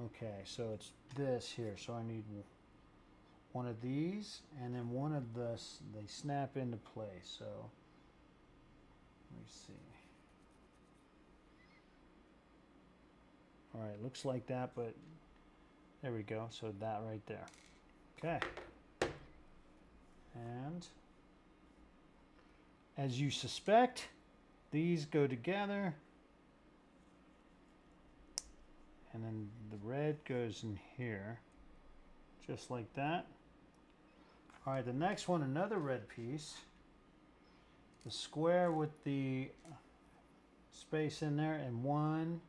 Okay, so it's this here. So I need 1 of these, and then 1 of this. They snap into place. So let me see. All right, looks like that, but there we go. So that right there. Okay. And as you suspect, these go together. And then the red goes in here, just like that. All right, the next one, another red piece. The square with the space in there and 1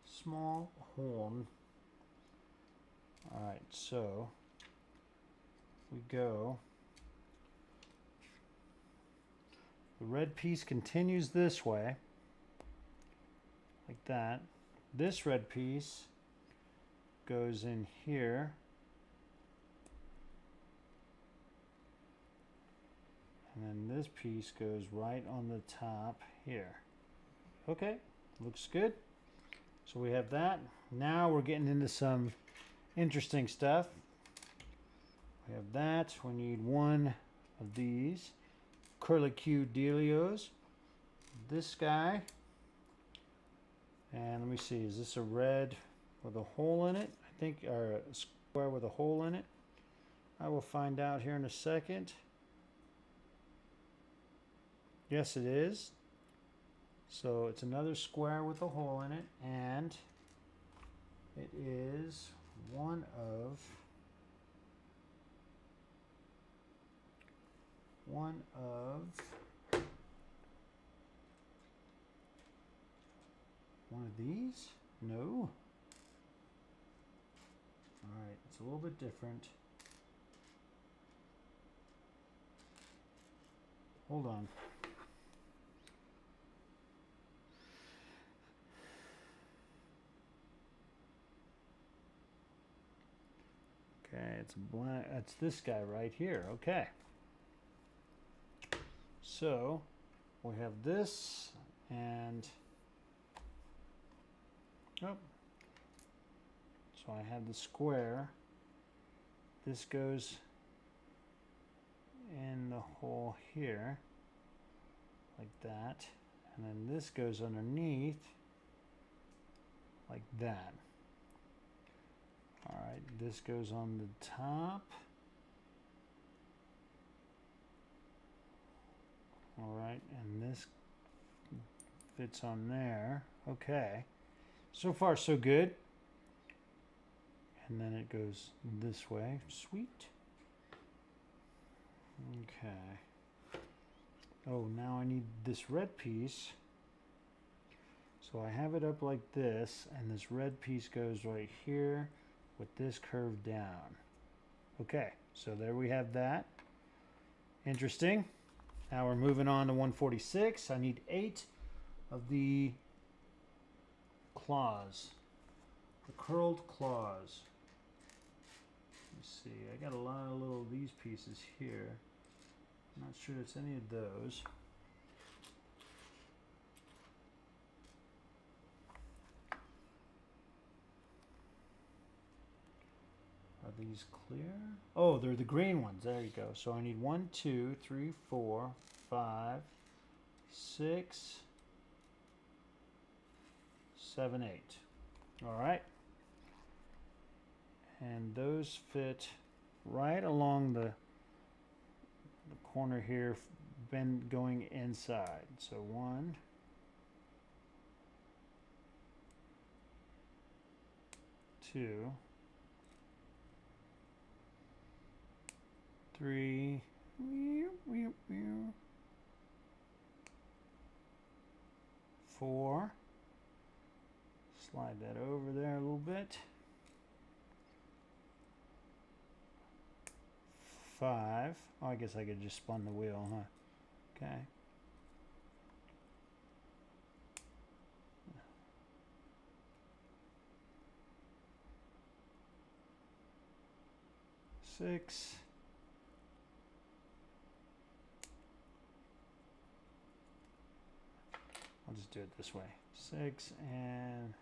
small horn. All right, so we go. The red piece continues this way, like that. This red piece goes in here. And then this piece goes right on the top here. Okay, looks good. So we have that. Now we're getting into some interesting stuff. We have that. We need 1 of these curlicue dealios. This guy. And let me see, is this a red with a hole in it? I think, or a square with a hole in it. I will find out here in a second. Yes, it is. So it's another square with a hole in it, and it is one of one of these? No. Alright, it's a little bit different. Hold on. Okay, it's black. That's this guy right here. Okay. So we have this and oh. So I have the square. This goes in the hole here, like that. And then this goes underneath like that. All right, this goes on the top. All right, and this fits on there. Okay, so far so good. And then it goes this way. Sweet. Okay. Oh, now I need this red piece. So I have it up like this, and this red piece goes right here with this curve down. Okay, so there we have that. Interesting. Now we're moving on to 146. I need 8 of the claws, the curled claws. Let's see, I got a lot of little these pieces here. I'm not sure it's any of those. Are these clear? Oh, they're the green ones. There you go. So I need 1, 2, 3, 4, 5, 6, 7, 8. All right. And those fit right along the corner here, bend going inside. So 1, 2, 3, 4. Slide that over there a little bit. 5. Oh, I guess I could just spun the wheel, huh? Okay. 6. I'll just do it this way. 6 and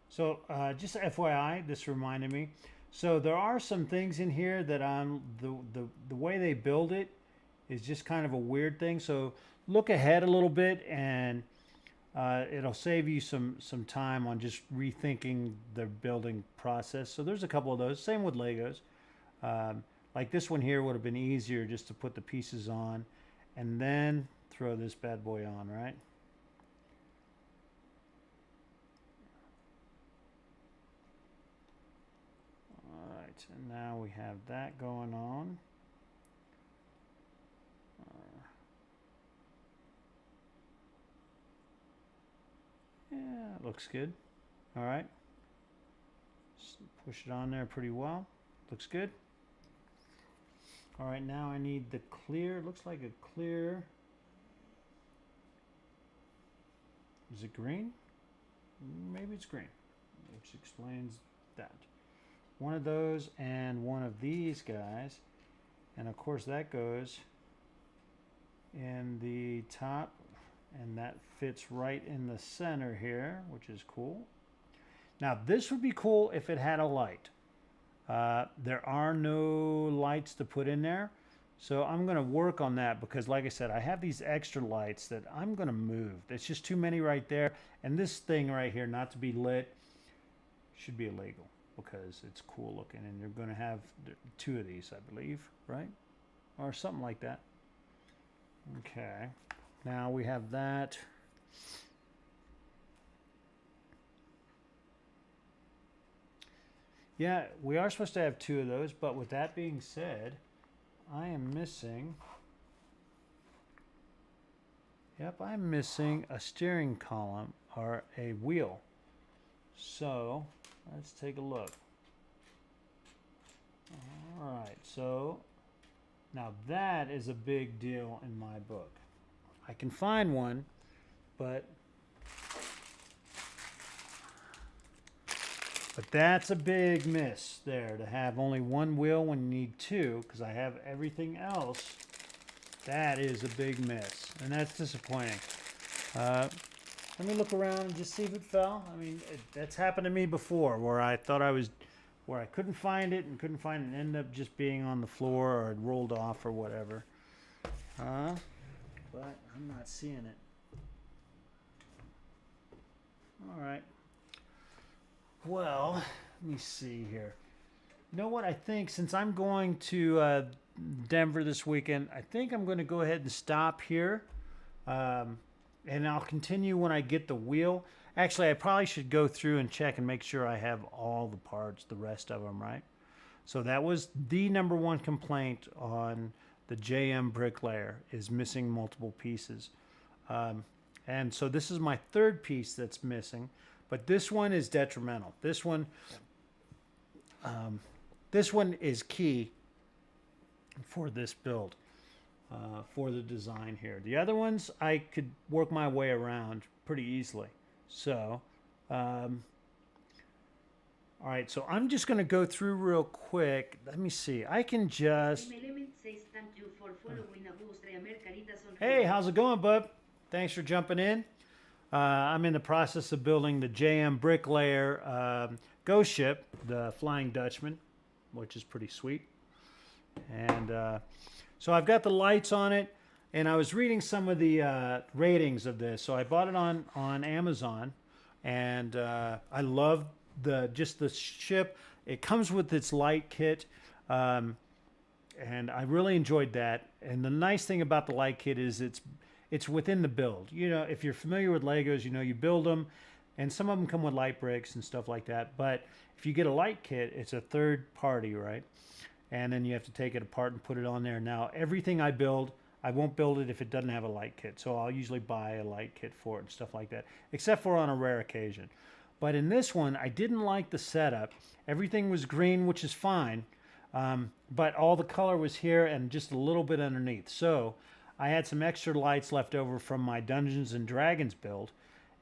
so just FYI, this reminded me. So there are some things in here that the way they build it is just kind of a weird thing. So look ahead a little bit, and it'll save you some time on just rethinking the building process. So there's a couple of those. Same with Legos. Like this one here would have been easier just to put the pieces on and then throw this bad boy on, right? And now we have that going on. Yeah, it looks good. All right. Just push it on there pretty well. Looks good. All right, now I need the clear. Looks like a clear. Is it green? Maybe it's green, which explains that. One of those and one of these guys, and of course that goes in the top, and that fits right in the center here, which is cool. Now this would be cool if it had a light. There are no lights to put in there, so I'm going to work on that, because like I said, I have these extra lights that I'm going to move. There's just too many right there, and this thing right here, not to be lit, should be illegal, because it's cool looking, and you're going to have 2 of these, I believe, right? Or something like that. Okay, now we have that. Yeah, we are supposed to have 2 of those, but with that being said, I am missing, I'm missing a steering column or a wheel. So let's take a look. All right, so now that is a big deal in my book. I can find one, but that's a big miss there, to have only 1 wheel when you need 2, because I have everything else. That is a big miss, and that's disappointing. Let me look around and just see if it fell. I mean, that's happened to me before, where I thought where I couldn't find it and ended up just being on the floor, or it rolled off or whatever. But I'm not seeing it. All right. Well, let me see here. You know what? I think since I'm going to Denver this weekend, I think I'm going to go ahead and stop here. And I'll continue when I get the wheel. Actually, I probably should go through and check and make sure I have all the parts, the rest of them, right? So that was the #1 complaint on the JMBricklayer, is missing multiple pieces. And so this is my third piece that's missing, but this one is detrimental. This one is key for this build, for the design here. The other ones I could work my way around pretty easily. So, all right, so I'm just going to go through real quick. Let me see. I can just... Hey, how's it going, bub? Thanks for jumping in. I'm in the process of building the JMBricklayer ghost ship, the Flying Dutchman, which is pretty sweet. And so I've got the lights on it, and I was reading some of the ratings of this. So I bought it on Amazon, and I love just the ship. It comes with its light kit, and I really enjoyed that. And the nice thing about the light kit is it's within the build. You know, if you're familiar with Legos, you know you build them, and some of them come with light bricks and stuff like that. But if you get a light kit, it's a third party, right? And then you have to take it apart and put it on there. Now, everything I build, I won't build it if it doesn't have a light kit. So I'll usually buy a light kit for it and stuff like that, except for on a rare occasion. But in this one, I didn't like the setup. Everything was green, which is fine. But all the color was here and just a little bit underneath. So I had some extra lights left over from my Dungeons and Dragons build.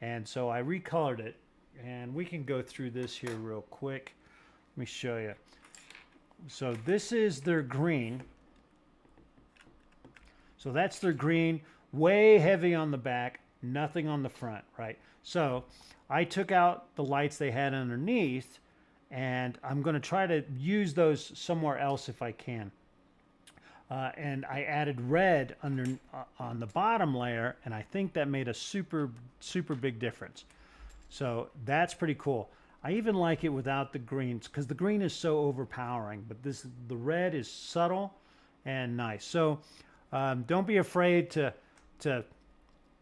And so I recolored it. And we can go through this here real quick. Let me show you. So this is their green. So that's their green, way heavy on the back, nothing on the front, right? So I took out the lights they had underneath, and I'm going to try to use those somewhere else if I can. And I added red on the bottom layer, and I think that made a super, super big difference. So that's pretty cool. I even like it without the greens because the green is so overpowering, but the red is subtle and nice. So don't be afraid to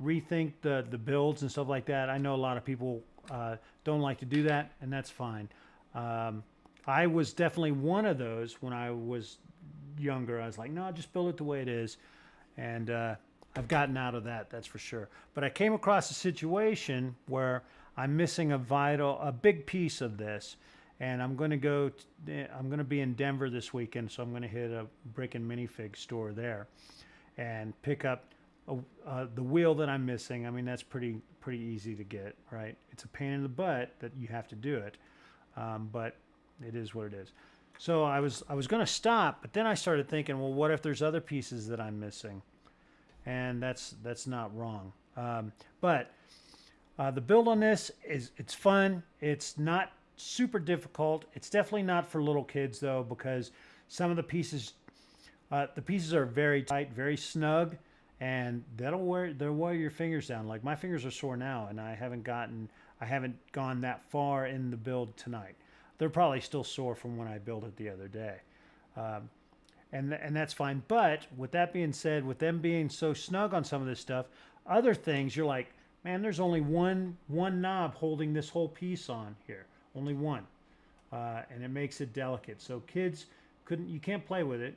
rethink the builds and stuff like that. I know a lot of people don't like to do that, and that's fine. I was definitely one of those when I was younger. I was like, no, just build it the way it is. And I've gotten out of that, that's for sure. But I came across a situation where I'm missing a big piece of this, and I'm going to be in Denver this weekend, so I'm going to hit a brick and minifig store there and pick up the wheel that I'm missing. I mean, that's pretty easy to get, right? It's a pain in the butt that you have to do it, but it is what it is. So I was going to stop, but then I started thinking, well, what if there's other pieces that I'm missing? And that's not wrong. But the build on this it's fun. It's not super difficult. It's definitely not for little kids though, because some of the pieces are very tight, very snug, and they'll wear your fingers down. Like my fingers are sore now, and I haven't gone that far in the build tonight. They're probably still sore from when I built it the other day. And that's fine. But with that being said, with them being so snug on some of this stuff, other things you're like, man, there's only one knob holding this whole piece on here, only one, and it makes it delicate. So kids you can't play with it.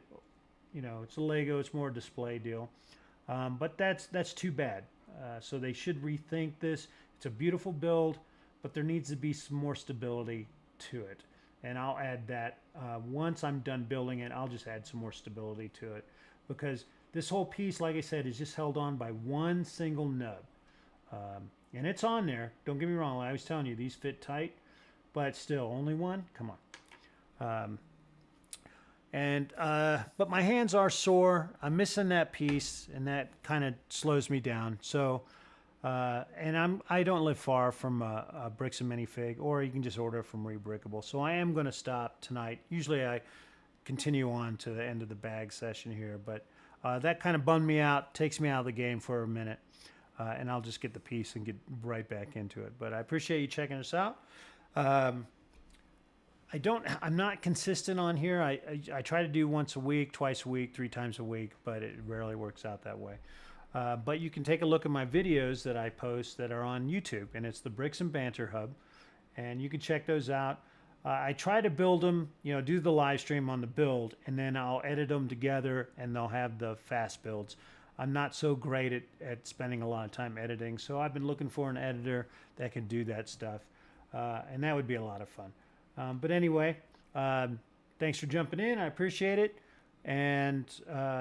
You know, it's a Lego, it's more a display deal. But that's too bad. So they should rethink this. It's a beautiful build, but there needs to be some more stability to it. And I'll add that once I'm done building it. I'll just add some more stability to it, because this whole piece, like I said, is just held on by one single nub. And it's on there. Don't get me wrong. I was telling you, these fit tight, but still, only one? Come on. But my hands are sore. I'm missing that piece, and that kind of slows me down. So, and I don't live far from a Bricks and Minifig, or you can just order it from Rebrickable. So I am going to stop tonight. Usually I continue on to the end of the bag session here, but that kind of bummed me out, takes me out of the game for a minute. and I'll just get the piece and get right back into it. But I appreciate you checking us out. I'm not consistent on here. I try to do once a week, twice a week, 3 times a week, but it rarely works out that way. But you can take a look at my videos that I post that are on YouTube, and it's the Bricks and Banter Hub, and you can check those out. I try to build them, do the live stream on the build, and then I'll edit them together, and they'll have the fast builds. I'm not so great at spending a lot of time editing, so I've been looking for an editor that can do that stuff, and that would be a lot of fun. But anyway, thanks for jumping in. I appreciate it. And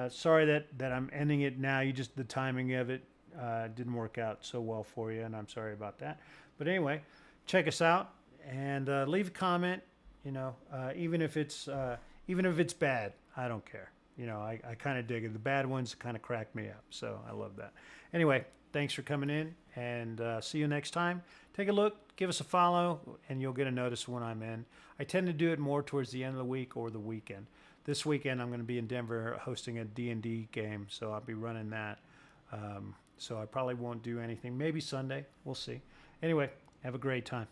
sorry that I'm ending it now. The timing of it didn't work out so well for you, and I'm sorry about that. But anyway, check us out and leave a comment. Even if it's bad, I don't care. I kind of dig it. The bad ones kind of crack me up, so I love that. Anyway, thanks for coming in, and see you next time. Take a look, give us a follow, and you'll get a notice when I'm in. I tend to do it more towards the end of the week or the weekend. This weekend, I'm going to be in Denver hosting a D&D game, so I'll be running that. So I probably won't do anything. Maybe Sunday. We'll see. Anyway, have a great time.